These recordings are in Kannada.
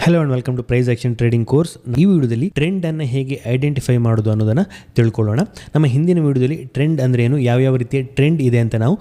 Hello and welcome to price action trading course. ಈ ವಿಡಿಯೋದಲ್ಲಿ ಟ್ರೆಂಡ್ ಅನ್ನು ಹೇಗೆ ಐಡೆಂಟಿಫೈ ಮಾಡೋದು ಅನ್ನೋದನ್ನು ತಿಳ್ಕೊಳ್ಳೋಣ. ನಮ್ಮ ಹಿಂದಿನ ವಿಡಿಯೋದಲ್ಲಿ ಟ್ರೆಂಡ್ ಅಂದ್ರೆ ಏನು, ಯಾವ ರೀತಿಯ ಟ್ರೆಂಡ್ ಇದೆ ಅಂತ ನಾವು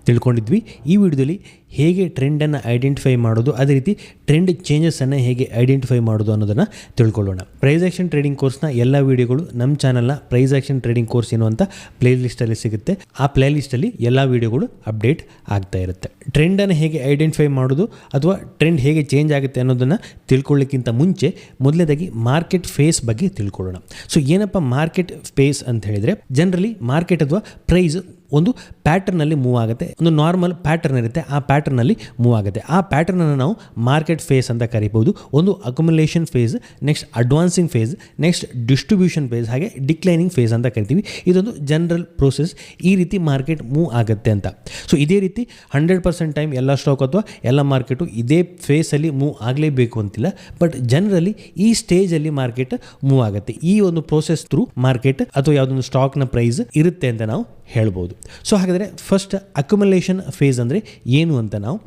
ತಿಳ್ಕೊಂಡಿದ್ವಿ. ಈ ವಿಡಿಯೋದಲ್ಲಿ ಹೇಗೆ ಟ್ರೆಂಡನ್ನು ಐಡೆಂಟಿಫೈ ಮಾಡೋದು, ಅದೇ ರೀತಿ ಟ್ರೆಂಡ್ ಚೇಂಜಸನ್ನು ಹೇಗೆ ಐಡೆಂಟಿಫೈ ಮಾಡೋದು ಅನ್ನೋದನ್ನು ತಿಳ್ಕೊಳ್ಳೋಣ. ಪ್ರೈಸ್ ಆಕ್ಷನ್ ಟ್ರೇಡಿಂಗ್ ಕೋರ್ಸ್ನ ಎಲ್ಲ ವಿಡಿಯೋಗಳು ನಮ್ಮ ಚಾನಲ್ನ ಪ್ರೈಸ್ ಆಕ್ಷನ್ ಟ್ರೇಡಿಂಗ್ ಕೋರ್ಸ್ ಎನ್ನುವಂಥ ಪ್ಲೇ ಲಿಸ್ಟಲ್ಲಿ ಸಿಗುತ್ತೆ. ಆ ಪ್ಲೇ ಲಿಸ್ಟಲ್ಲಿ ಎಲ್ಲ ವಿಡಿಯೋಗಳು ಅಪ್ಡೇಟ್ ಆಗ್ತಾ ಇರುತ್ತೆ. ಟ್ರೆಂಡನ್ನು ಹೇಗೆ ಐಡೆಂಟಿಫೈ ಮಾಡೋದು ಅಥವಾ ಟ್ರೆಂಡ್ ಹೇಗೆ ಚೇಂಜ್ ಆಗುತ್ತೆ ಅನ್ನೋದನ್ನು ತಿಳ್ಕೊಳ್ಳೋಕ್ಕಿಂತ ಮುಂಚೆ ಮೊದಲನೇದಾಗಿ ಮಾರ್ಕೆಟ್ ಫೇಸ್ ಬಗ್ಗೆ ತಿಳ್ಕೊಳ್ಳೋಣ. ಸೊ ಏನಪ್ಪ ಮಾರ್ಕೆಟ್ ಫೇಸ್ ಅಂತ ಹೇಳಿದರೆ, ಜನರಲಿ ಮಾರ್ಕೆಟ್ ಅಥವಾ ಪ್ರೈಸ್ ಒಂದು ಪ್ಯಾಟರ್ನಲ್ಲಿ ಮೂವ್ ಆಗುತ್ತೆ. ಒಂದು ನಾರ್ಮಲ್ ಪ್ಯಾಟರ್ನ್ ಇರುತ್ತೆ, ಆ ಪ್ಯಾಟರ್ನಲ್ಲಿ ಮೂವ್ ಆಗುತ್ತೆ. ಆ ಪ್ಯಾಟರ್ನನ್ನು ನಾವು ಮಾರ್ಕೆಟ್ ಫೇಸ್ ಅಂತ ಕರಿಬೋದು. ಒಂದು accumulation phase, next advancing phase, next distribution phase, ಹಾಗೆ ಡಿಕ್ಲೈನಿಂಗ್ ಫೇಸ್ ಅಂತ ಕರಿತೀವಿ. ಇದೊಂದು ಜನರಲ್ ಪ್ರೋಸೆಸ್. ಈ ರೀತಿ ಮಾರ್ಕೆಟ್ ಮೂವ್ ಆಗುತ್ತೆ ಅಂತ. ಸೊ ಇದೇ ರೀತಿ 100% ಟೈಮ್ ಎಲ್ಲ ಸ್ಟಾಕ್ ಅಥವಾ ಎಲ್ಲ ಮಾರ್ಕೆಟು ಇದೇ ಫೇಸಲ್ಲಿ ಮೂವ್ ಆಗಲೇಬೇಕು ಅಂತಿಲ್ಲ. ಬಟ್ ಜನರಲಿ ಈ ಸ್ಟೇಜಲ್ಲಿ ಮಾರ್ಕೆಟ್ ಮೂವ್ ಆಗುತ್ತೆ. ಈ ಒಂದು ಪ್ರೋಸೆಸ್ ಥ್ರೂ ಮಾರ್ಕೆಟ್ ಅಥವಾ ಯಾವುದೊಂದು ಸ್ಟಾಕ್ನ ಪ್ರೈಸ್ ಇರುತ್ತೆ ಅಂತ ನಾವು ಹೇಳ್ಬೋದು. ಸೊ ಹಾಗಾದರೆ ಫಸ್ಟ್ ಅಕ್ಯುಮುಲೇಷನ್ ಫೇಸ್ ಅಂದರೆ ಏನು ಅಂತ ನಾವು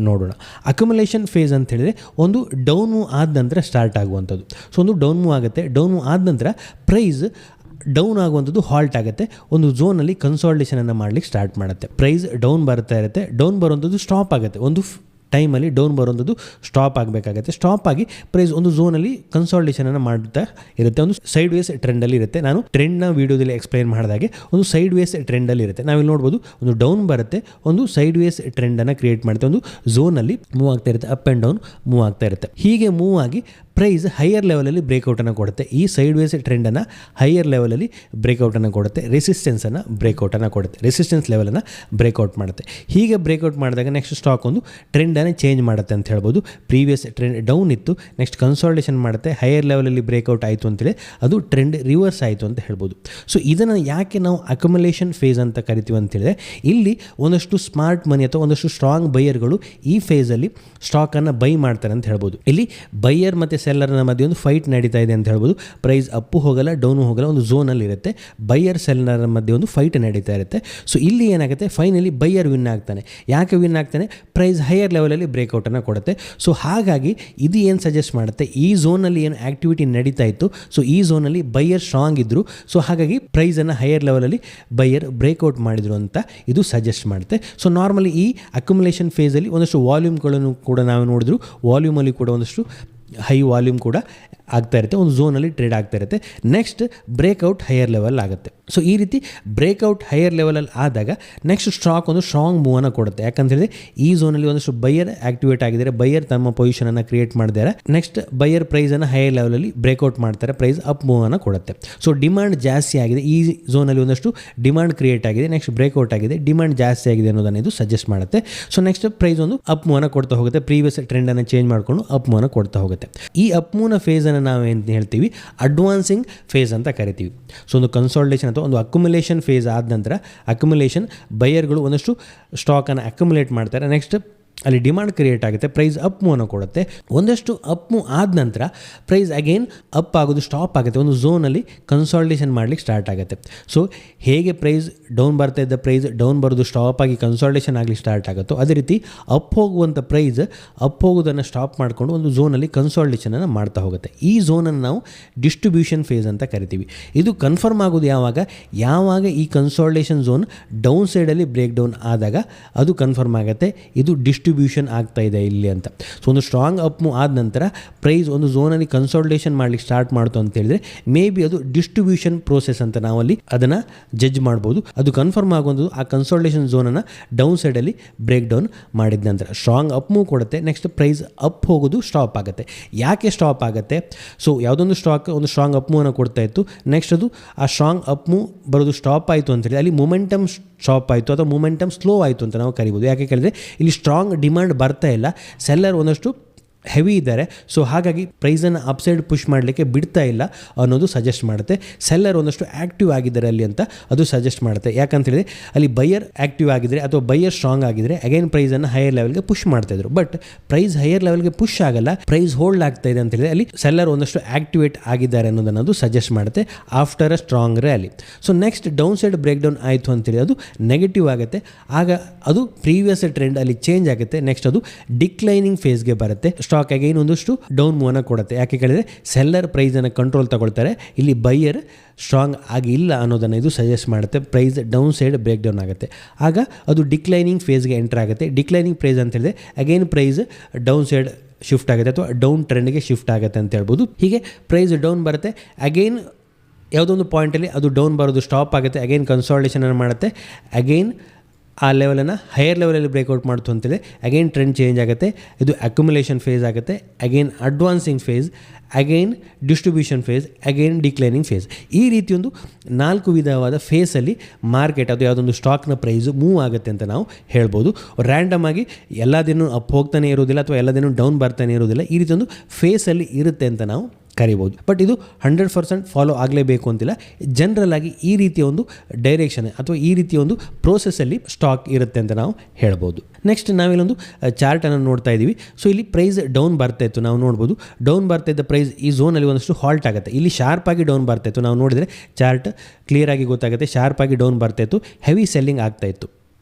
ನೋಡೋಣ. ಅಕ್ಯುಮುಲೇಷನ್ ಫೇಸ್ ಅಂತ ಹೇಳಿದರೆ ಒಂದು ಡೌನ್ ಮೂವ್ ಆದ ನಂತರ ಸ್ಟಾರ್ಟ್ ಆಗುವಂಥದ್ದು. ಸೊ ಒಂದು ಡೌನ್ ಮೂವ್ ಆಗುತ್ತೆ. ಡೌನ್ ಮೂವ್ ಆದ ನಂತರ ಪ್ರೈಸ್ ಡೌನ್ ಆಗುವಂಥದ್ದು ಹಾಲ್ಟ್ ಆಗುತ್ತೆ. ಒಂದು ಝೋನಲ್ಲಿ ಕನ್ಸಾಲಿಡೇಷನನ್ನು ಮಾಡಲಿಕ್ಕೆ ಸ್ಟಾರ್ಟ್ ಮಾಡುತ್ತೆ. ಪ್ರೈಸ್ ಡೌನ್ ಬರ್ತಾ ಇರುತ್ತೆ. ಡೌನ್ ಬರುವಂಥದ್ದು ಸ್ಟಾಪ್ ಆಗುತ್ತೆ. ಒಂದು ಟೈಮಲ್ಲಿ ಡೌನ್ ಬರುವಂಥದ್ದು ಸ್ಟಾಪ್ ಆಗಬೇಕಾಗತ್ತೆ. ಸ್ಟಾಪ್ ಆಗಿ ಪ್ರೈಸ್ ಒಂದು ಝೋನಲ್ಲಿ ಕನ್ಸಾಲಿಡೇಷನನ್ನು ಮಾಡ್ತಾ ಇರುತ್ತೆ. ಒಂದು ಸೈಡ್ ವೇಸ್ ಟ್ರೆಂಡಲ್ಲಿ ಇರುತ್ತೆ. ನಾನು ಟ್ರೆಂಡ್ನ ವೀಡಿಯೋದಲ್ಲಿ ಎಕ್ಸ್ಪ್ಲೈನ್ ಮಾಡಿದಾಗೆ ಒಂದು ಸೈಡ್ ವೇಸ್ ಟ್ರೆಂಡಲ್ಲಿ ಇರುತ್ತೆ. ನಾವಿಲ್ಲಿ ನೋಡ್ಬೋದು, ಒಂದು ಡೌನ್ ಬರುತ್ತೆ, ಒಂದು ಸೈಡ್ ವೇಸ್ ಟ್ರೆಂಡನ್ನು ಕ್ರಿಯೇಟ್ ಮಾಡುತ್ತೆ. ಒಂದು ಝೋನಲ್ಲಿ ಮೂವ್ ಆಗ್ತಾ ಇರುತ್ತೆ, ಅಪ್ ಆ್ಯಂಡ್ ಡೌನ್ ಮೂವ್ ಆಗ್ತಾ ಇರುತ್ತೆ. ಹೀಗೆ ಮೂವ್ ಆಗಿ ಪ್ರೈಸ್ ಹೈಯರ್ ಲೆವೆಲಲ್ಲಿ ಬ್ರೇಕ್ಔಟನ್ನು ಕೊಡುತ್ತೆ. ಈ ಸೈಡ್ ವೇಸ್ ಟ್ರೆಂಡನ್ನು ಹೈಯರ್ ಲೆವೆಲಲ್ಲಿ ಬ್ರೇಕ್ಔಟನ್ನು ಕೊಡುತ್ತೆ. ರೆಸಿಸ್ಟೆನ್ಸನ್ನು ಬ್ರೇಕ್ಔಟನ್ನು ಕೊಡುತ್ತೆ. ರೆಸಿಸ್ಟೆನ್ಸ್ ಲೆವೆಲನ್ನು ಬ್ರೇಕ್ಔಟ್ ಮಾಡುತ್ತೆ. ಹೀಗೆ ಬ್ರೇಕ್ಔಟ್ ಮಾಡಿದಾಗ ನೆಕ್ಸ್ಟ್ ಸ್ಟಾಕ್ ಒಂದು ಟ್ರೆಂಡನ್ನು ಚೇಂಜ್ ಮಾಡುತ್ತೆ ಅಂತ ಹೇಳ್ಬೋದು. ಪ್ರೀವಿಯಸ್ ಟ್ರೆಂಡ್ ಡೌನ್ ಇತ್ತು, ನೆಕ್ಸ್ಟ್ ಕನ್ಸಾಲಿಡೇಷನ್ ಮಾಡುತ್ತೆ, ಹೈಯರ್ ಲೆವೆಲಲ್ಲಿ ಬ್ರೇಕ್ಔಟ್ ಆಯಿತು ಅಂತೇಳಿ ಅದು ಟ್ರೆಂಡ್ ರಿವರ್ಸ್ ಆಯಿತು ಅಂತ ಹೇಳ್ಬೋದು. ಸೊ ಇದನ್ನು ಯಾಕೆ ನಾವು ಅಕ್ಯುಮುಲೇಷನ್ ಫೇಸ್ ಅಂತ ಕರಿತೀವಿ ಅಂತೇಳಿದ್ರೆ, ಇಲ್ಲಿ ಒಂದಷ್ಟು ಸ್ಮಾರ್ಟ್ ಮನಿ ಅಥವಾ ಒಂದಷ್ಟು ಸ್ಟ್ರಾಂಗ್ ಬೈಯರ್ಗಳು ಈ ಫೇಸಲ್ಲಿ ಸ್ಟಾಕನ್ನು ಬೈ ಮಾಡ್ತಾರೆ ಅಂತ ಹೇಳ್ಬೋದು. ಇಲ್ಲಿ ಬೈಯರ್ ಮತ್ತು ಸೆಲ್ಲರ್ನ ಮಧ್ಯೆ ಒಂದು ಫೈಟ್ ನಡೀತಾ ಇದೆ ಅಂತ ಹೇಳ್ಬೋದು. ಪ್ರೈಸ್ ಅಪ್ಪು ಹೋಗಲ್ಲ, ಡೌನು ಹೋಗಲ್ಲ, ಒಂದು ಝೋನಲ್ಲಿ ಇರುತ್ತೆ. ಬೈಯರ್ ಸೆಲ್ಲರ್ ಮಧ್ಯೆ ಒಂದು ಫೈಟ್ ನಡೀತಾ ಇರುತ್ತೆ. ಸೊ ಇಲ್ಲಿ ಏನಾಗುತ್ತೆ, ಫೈನಲಿ ಬೈಯರ್ ವಿನ್ ಆಗ್ತಾನೆ. ಯಾಕೆ ವಿನ್ ಆಗ್ತಾನೆ? ಪ್ರೈಸ್ ಹೈಯರ್ ಲೆವೆಲಲ್ಲಿ ಬ್ರೇಕ್ಔಟನ್ನು ಕೊಡುತ್ತೆ. ಸೊ ಹಾಗಾಗಿ ಇದು ಏನು ಸಜೆಸ್ಟ್ ಮಾಡುತ್ತೆ, ಈ ಝೋನಲ್ಲಿ ಏನು ಆ್ಯಕ್ಟಿವಿಟಿ ನಡೀತಾ ಇತ್ತು, ಸೊ ಈ ಝೋನಲ್ಲಿ ಬೈಯರ್ ಸ್ಟ್ರಾಂಗ್ ಇದ್ದರು. ಸೊ ಹಾಗಾಗಿ ಪ್ರೈಸನ್ನು ಹೈಯರ್ ಲೆವೆಲಲ್ಲಿ ಬೈಯರ್ ಬ್ರೇಕ್ಔಟ್ ಮಾಡಿದರು ಅಂತ ಇದು ಸಜೆಸ್ಟ್ ಮಾಡುತ್ತೆ. ಸೊ ನಾರ್ಮಲಿ ಈ ಅಕ್ಯುಮುಲೇಷನ್ ಫೇಸಲ್ಲಿ ಒಂದಷ್ಟು ವಾಲ್ಯೂಮ್ಗಳನ್ನು ಕೂಡ ನಾವು ನೋಡಿದ್ರು. ವಾಲ್ಯೂಮಲ್ಲಿ ಕೂಡ ಒಂದಷ್ಟು ಹೈ ವಾಲ್ಯೂಮ್ ಕೂಡ ಆಗ್ತಾ ಇರುತ್ತೆ. ಒಂದು ಝೋನಲ್ಲಿ ಟ್ರೇಡ್ ಆಗ್ತಾ ಇರುತ್ತೆ. ನೆಕ್ಸ್ಟ್ ಬ್ರೇಕ್ಔಟ್ ಹೈಯರ್ ಲೆವೆಲ್ ಆಗುತ್ತೆ. ಸೊ ಈ ರೀತಿ ಬ್ರೇಕ್ಔಟ್ ಹೈಯರ್ ಲೆವೆಲಲ್ಲಿ ಆದಾಗ ನೆಕ್ಸ್ಟ್ ಸ್ಟಾಕ್ ಒಂದು ಸ್ಟ್ರಾಂಗ್ ಮೂವನ್ನು ಕೊಡುತ್ತೆ. ಯಾಕಂತ ಹೇಳಿದ್ರೆ ಈ ಝೋನಲ್ಲಿ ಒಂದಷ್ಟು ಬೈಯರ್ ಆಕ್ಟಿವೇಟ್ ಆಗಿದ್ದಾರೆ. ಬೈಯರ್ ತಮ್ಮ ಪೊಸಿಷನನ್ನು ಕ್ರಿಯೇಟ್ ಮಾಡಿದ್ದಾರೆ. ನೆಕ್ಸ್ಟ್ ಬೈಯರ್ ಪ್ರೈಸನ್ನು ಹೈಯರ್ ಲೆವೆಲಲ್ಲಿ ಬ್ರೇಕ್ಔಟ್ ಮಾಡ್ತಾರೆ. ಪ್ರೈಸ್ ಅಪ್ ಮೂವನ್ನು ಕೊಡುತ್ತೆ. ಸೊ ಡಿಮಾಂಡ್ ಜಾಸ್ತಿ ಆಗಿದೆ. ಈ ಝೋನಲ್ಲಿ ಒಂದಷ್ಟು ಡಿಮಾಂಡ್ ಕ್ರಿಯೇಟ್ ಆಗಿದೆ. ನೆಕ್ಸ್ಟ್ ಬ್ರೇಕ್ಔಟ್ ಆಗಿದೆ. ಡಿಮಾಂಡ್ ಜಾಸ್ತಿ ಆಗಿದೆ ಅನ್ನೋದನ್ನು ಇದು ಸಜೆಸ್ಟ್ ಮಾಡುತ್ತೆ. ಸೊ ನೆಕ್ಸ್ಟ್ ಪ್ರೈಸ್ ಒಂದು ಅಪ್ ಮೂವನ್ನು ಕೊಡ್ತಾ ಹೋಗುತ್ತೆ. ಪ್ರೀವಿಯಸ್ ಟ್ರೆಂಡನ್ನು ಚೇಂಜ್ ಮಾಡಿಕೊಂಡು ಅಪ್ ಮೂವನ್ನು ಕೊಡ್ತಾ ಹೋಗುತ್ತೆ. ಈ ಅಪ್ ಮೂವ್ನ ಫೇಸನ್ನು ನಾವು ಏನು ಹೇಳ್ತೀವಿ, ಅಡ್ವಾನ್ಸಿಂಗ್ ಫೇಸ್ ಅಂತ ಕರಿತೀವಿ. ಸೊ ಒಂದು ಕನ್ಸಾಲಿಡೇಷನ್ ಅಥವಾ ಒಂದು ಅಕ್ಯುಮುಲೇಷನ್ ಫೇಸ್ ಆದ ನಂತರ ಅಕ್ಯುಮುಲೇಷನ್ ಬೈಯರ್ಗಳು ಒಂದಷ್ಟು ಸ್ಟಾಕನ್ನು ಅಕ್ಯುಮುಲೇಟ್ ಮಾಡ್ತಾರೆ. ನೆಕ್ಸ್ಟ್ ಅಲ್ಲಿ ಡಿಮಾಂಡ್ ಕ್ರಿಯೇಟ್ ಆಗುತ್ತೆ. ಪ್ರೈಸ್ ಅಪ್ ಮೂವನ್ನು ಕೊಡುತ್ತೆ. ಒಂದಷ್ಟು ಅಪ್ ಮೂವ್ ಆದ ನಂತರ ಪ್ರೈಸ್ ಅಗೇನ್ ಅಪ್ ಆಗೋದು ಸ್ಟಾಪ್ ಆಗುತ್ತೆ. ಒಂದು ಝೋನಲ್ಲಿ ಕನ್ಸಾಲಿಡೇಷನ್ ಮಾಡಲಿಕ್ಕೆ ಸ್ಟಾರ್ಟ್ ಆಗುತ್ತೆ. ಸೊ ಹೇಗೆ ಪ್ರೈಸ್ ಡೌನ್ ಬರ್ತಾ ಇದ್ದ ಪ್ರೈಸ್ ಡೌನ್ ಬರೋದು ಸ್ಟಾಪ್ ಆಗಿ ಕನ್ಸಾಲಿಡೇಷನ್ ಆಗಲಿಕ್ಕೆ ಸ್ಟಾರ್ಟ್ ಆಗುತ್ತೋ, ಅದೇ ರೀತಿ ಅಪ್ ಹೋಗುವಂಥ ಪ್ರೈಸ್ ಅಪ್ ಹೋಗೋದನ್ನು ಸ್ಟಾಪ್ ಮಾಡಿಕೊಂಡು ಒಂದು ಝೋನಲ್ಲಿ ಕನ್ಸಾಲಿಡೇಷನನ್ನು ಮಾಡ್ತಾ ಹೋಗುತ್ತೆ. ಈ ಝೋನನ್ನು ನಾವು ಡಿಸ್ಟ್ರಿಬ್ಯೂಷನ್ ಫೇಸ್ ಅಂತ ಕರಿತೀವಿ. ಇದು ಕನ್ಫರ್ಮ್ ಆಗೋದು ಯಾವಾಗ ಈ ಕನ್ಸಾಲಿಡೇಷನ್ ಝೋನ್ ಡೌನ್ ಸೈಡಲ್ಲಿ ಬ್ರೇಕ್ ಡೌನ್ ಆದಾಗ ಅದು ಕನ್ಫರ್ಮ್ ಆಗುತ್ತೆ, ಇದು ಡಿಸ್ಟ್ರಿಬ್ಯೂಷನ್ ಆಗ್ತಾ ಇದೆ ಇಲ್ಲಿ ಅಂತ. ಸೊ ಒಂದು ಸ್ಟ್ರಾಂಗ್ ಅಪ್ ಮೂವ್ ಆದ ನಂತರ ಪ್ರೈಸ್ ಒಂದು ಝೋನಲ್ಲಿ ಕನ್ಸಾಲಿಡೇಷನ್ ಮಾಡಲಿಕ್ಕೆ ಸ್ಟಾರ್ಟ್ ಮಾಡ್ತು ಅಂತ ಹೇಳಿದ್ರೆ ಮೇ ಬಿ ಅದು ಡಿಸ್ಟ್ರಿಬ್ಯೂಷನ್ ಪ್ರೋಸೆಸ್ ಅಂತ ನಾವಲ್ಲಿ ಅದನ್ನು ಜಡ್ಜ್ ಮಾಡ್ಬೋದು. ಅದು ಕನ್ಫರ್ಮ್ ಆಗೋದು ಆ ಕನ್ಸಾಲಿಡೇಷನ್ ಝೋನನ್ನು ಡೌನ್ ಸೈಡಲ್ಲಿ ಬ್ರೇಕ್ ಡೌನ್ ಮಾಡಿದ ನಂತರ ಸ್ಟ್ರಾಂಗ್ ಅಪ್ ಮೂವ್ ಕೊಡುತ್ತೆ. ನೆಕ್ಸ್ಟ್ ಪ್ರೈಸ್ ಅಪ್ ಹೋಗೋದು ಸ್ಟಾಪ್ ಆಗುತ್ತೆ. ಯಾಕೆ ಸ್ಟಾಪ್ ಆಗುತ್ತೆ? ಸೊ ಯಾವುದೊಂದು ಸ್ಟಾಕ್ ಒಂದು ಸ್ಟ್ರಾಂಗ್ ಅಪ್ ಮೂವನ್ನು ಕೊಡ್ತಾ ಇತ್ತು. ನೆಕ್ಸ್ಟ್ ಅದು ಆ ಸ್ಟ್ರಾಂಗ್ ಅಪ್ ಮೂವ್ ಬರೋದು ಸ್ಟಾಪ್ ಆಯಿತು ಅಂತೇಳಿ ಅಲ್ಲಿ ಮೊಮೆಂಟಮ್ ಸ್ಟಾಪ್ ಆಯಿತು ಅಥವಾ ಮೊಮೆಂಟಮ್ ಸ್ಲೋ ಆಯಿತು ಅಂತ ನಾವು ಕರಿಬೋದು. ಯಾಕೆ ಕೇಳಿದ್ರೆ ಇಲ್ಲಿ ಸ್ಟ್ರಾಂಗ್ ಡಿಮಾಂಡ್ ಬರ್ತಾ ಇಲ್ಲ, ಸೆಲ್ಲರ್ ಒಂದಷ್ಟು ಹೆವಿ ಇದ್ದಾರೆ. ಸೊ ಹಾಗಾಗಿ ಪ್ರೈಸನ್ನು ಅಪ್ಸೈಡ್ ಪುಷ್ ಮಾಡಲಿಕ್ಕೆ ಬಿಡ್ತಾ ಇಲ್ಲ ಅನ್ನೋದು ಸಜೆಸ್ಟ್ ಮಾಡುತ್ತೆ. ಸೆಲ್ಲರ್ ಒಂದಷ್ಟು ಆ್ಯಕ್ಟಿವ್ ಆಗಿದ್ದಾರೆ ಅಲ್ಲಿ ಅಂತ ಅದು ಸಜೆಸ್ಟ್ ಮಾಡುತ್ತೆ. ಯಾಕಂತ ಹೇಳಿದ್ರೆ ಅಲ್ಲಿ ಬೈಯರ್ ಆ್ಯಕ್ಟಿವ್ ಆಗಿದ್ದರೆ ಅಥವಾ ಬೈಯರ್ ಸ್ಟ್ರಾಂಗ್ ಆಗಿದ್ದರೆ ಅಗೈನ್ ಪ್ರೈಸನ್ನು ಹೈಯರ್ ಲೆವೆಲ್ಗೆ ಪುಷ್ ಮಾಡ್ತಾಯಿದ್ರು. ಬಟ್ ಪ್ರೈಸ್ ಹೈಯರ್ ಲೆವೆಲ್ಗೆ ಪುಷ್ ಆಗಲ್ಲ, ಪ್ರೈಸ್ ಹೋಲ್ಡ್ ಆಗ್ತಾ ಇದೆ ಅಂತ ಹೇಳಿದ್ರೆ ಅಲ್ಲಿ ಸೆಲ್ಲರ್ ಒಂದಷ್ಟು ಆ್ಯಕ್ಟಿವೇಟ್ ಆಗಿದ್ದಾರೆ ಅನ್ನೋದನ್ನು ಅದು ಸಜೆಸ್ಟ್ ಮಾಡುತ್ತೆ after a strong rally. So next down side break down ಆಯಿತು ಅಂತೇಳಿ ಅದು ನೆಗೆಟಿವ್ ಆಗುತ್ತೆ. ಆಗ ಅದು ಪ್ರೀವಿಯಸ್ ಟ್ರೆಂಡ್ ಅಲ್ಲಿ ಚೇಂಜ್ ಆಗುತ್ತೆ. ನೆಕ್ಸ್ಟ್ ಅದು ಡಿಕ್ಲೈನಿಂಗ್ ಫೇಸ್ಗೆ ಬರುತ್ತೆ. ಸ್ಟಾಕ್ ಅಗೈನ್ ಒಂದಷ್ಟು ಡೌನ್ ಮೂವನ್ನು ಕೊಡುತ್ತೆ. ಯಾಕೆ ಕೇಳಿದರೆ ಸೆಲ್ಲರ್ ಪ್ರೈಸನ್ನು ಕಂಟ್ರೋಲ್ ತಗೊಳ್ತಾರೆ, ಇಲ್ಲಿ ಬೈಯರ್ ಸ್ಟ್ರಾಂಗ್ ಆಗಿಲ್ಲ ಅನ್ನೋದನ್ನು ಇದು ಸಜೆಸ್ಟ್ ಮಾಡುತ್ತೆ. Price down side break down ಆಗುತ್ತೆ, ಆಗ ಅದು ಡಿಕ್ಲೈನಿಂಗ್ ಫೇಸ್ಗೆ ಎಂಟರ್ ಆಗುತ್ತೆ. ಡಿಕ್ಲೈನಿಂಗ್ ಪ್ರೈಸ್ ಅಂತ ಹೇಳಿದ್ರೆ again price downside shift ಆಗುತ್ತೆ ಅಥವಾ ಡೌನ್ ಟ್ರೆಂಡ್ಗೆ ಶಿಫ್ಟ್ ಆಗುತ್ತೆ ಅಂತ ಹೇಳ್ಬೋದು. ಹೀಗೆ ಪ್ರೈಸ್ ಡೌನ್ ಬರುತ್ತೆ, ಅಗೈನ್ ಯಾವುದೋ ಒಂದು ಪಾಯಿಂಟಲ್ಲಿ ಅದು ಡೌನ್ ಬರೋದು ಸ್ಟಾಪ್ ಆಗುತ್ತೆ, ಅಗೈನ್ ಕನ್ಸಾಲಿಡೇಷನನ್ನು ಮಾಡುತ್ತೆ, ಅಗೈನ್ ಆ ಲೆವೆಲನ್ನು ಹೈಯರ್ ಲೆವೆಲಲ್ಲಿ ಬ್ರೇಕ್ಔಟ್ ಮಾಡ್ತು ಅಂತೇಳಿ ಅಗೈನ್ ಟ್ರೆಂಡ್ ಚೇಂಜ್ ಆಗುತ್ತೆ. ಇದು ಅಕ್ಯುಮುಲೇಷನ್ ಫೇಸ್ ಆಗುತ್ತೆ, again advancing phase, again distribution phase, again declining phase. ಈ ರೀತಿ ಒಂದು 4 ವಿಧವಾದ ಫೇಸಲ್ಲಿ ಮಾರ್ಕೆಟ್ ಅದು ಯಾವುದೊಂದು ಸ್ಟಾಕ್ನ ಪ್ರೈಸು ಮೂವ್ ಆಗುತ್ತೆ ಅಂತ ನಾವು ಹೇಳ್ಬೋದು. ರ್ಯಾಂಡಮ್ ಆಗಿ ಎಲ್ಲ ದಿನ ಅಪ್ ಹೋಗ್ತಾನೆ ಇರೋದಿಲ್ಲ ಅಥವಾ ಎಲ್ಲ ದಿನ ಡೌನ್ ಬರ್ತಾನೆ ಇರೋದಿಲ್ಲ, ಈ ರೀತಿ ಒಂದು ಫೇಸಲ್ಲಿ ಇರುತ್ತೆ ಅಂತ ನಾವು ಕರಿಬೋದು. ಬಟ್ ಇದು 100% ಫಾಲೋ ಆಗಲೇಬೇಕು ಅಂತಿಲ್ಲ. ಜನರಲ್ ಆಗಿ ಈ ರೀತಿಯ ಒಂದು ಡೈರೆಕ್ಷನ್ ಅಥವಾ ಈ ರೀತಿಯ ಒಂದು ಪ್ರೋಸೆಸ್ಸಲ್ಲಿ ಸ್ಟಾಕ್ ಇರುತ್ತೆ ಅಂತ ನಾವು ಹೇಳ್ಬೋದು. ನೆಕ್ಸ್ಟ್ ನಾವಿಲ್ಲೊಂದು ಚಾರ್ಟನ್ನು ನೋಡ್ತಾ ಇದ್ದೀವಿ. ಸೊ ಇಲ್ಲಿ ಪ್ರೈಸ್ ಡೌನ್ ಬರ್ತಾ ಇತ್ತು, ನಾವು ನೋಡ್ಬೋದು. ಡೌನ್ ಬರ್ತಾ ಇದ್ದ ಪ್ರೈಸ್ ಈ ಝೋನಲ್ಲಿ ಒಂದಷ್ಟು ಹಾಲ್ಟ್ ಆಗುತ್ತೆ. ಇಲ್ಲಿ ಶಾರ್ಪ್ ಆಗಿ ಡೌನ್ ಬರ್ತಾ ಇತ್ತು, ನಾವು ನೋಡಿದರೆ ಚಾರ್ಟ್ ಕ್ಲಿಯರ್ ಆಗಿ ಗೊತ್ತಾಗುತ್ತೆ. ಶಾರ್ಪ್ ಆಗಿ ಡೌನ್ ಬರ್ತಾ ಇತ್ತು, ಹೆವಿ ಸೆಲ್ಲಿಂಗ್ ಆಗ್ತಾ ಇತ್ತು.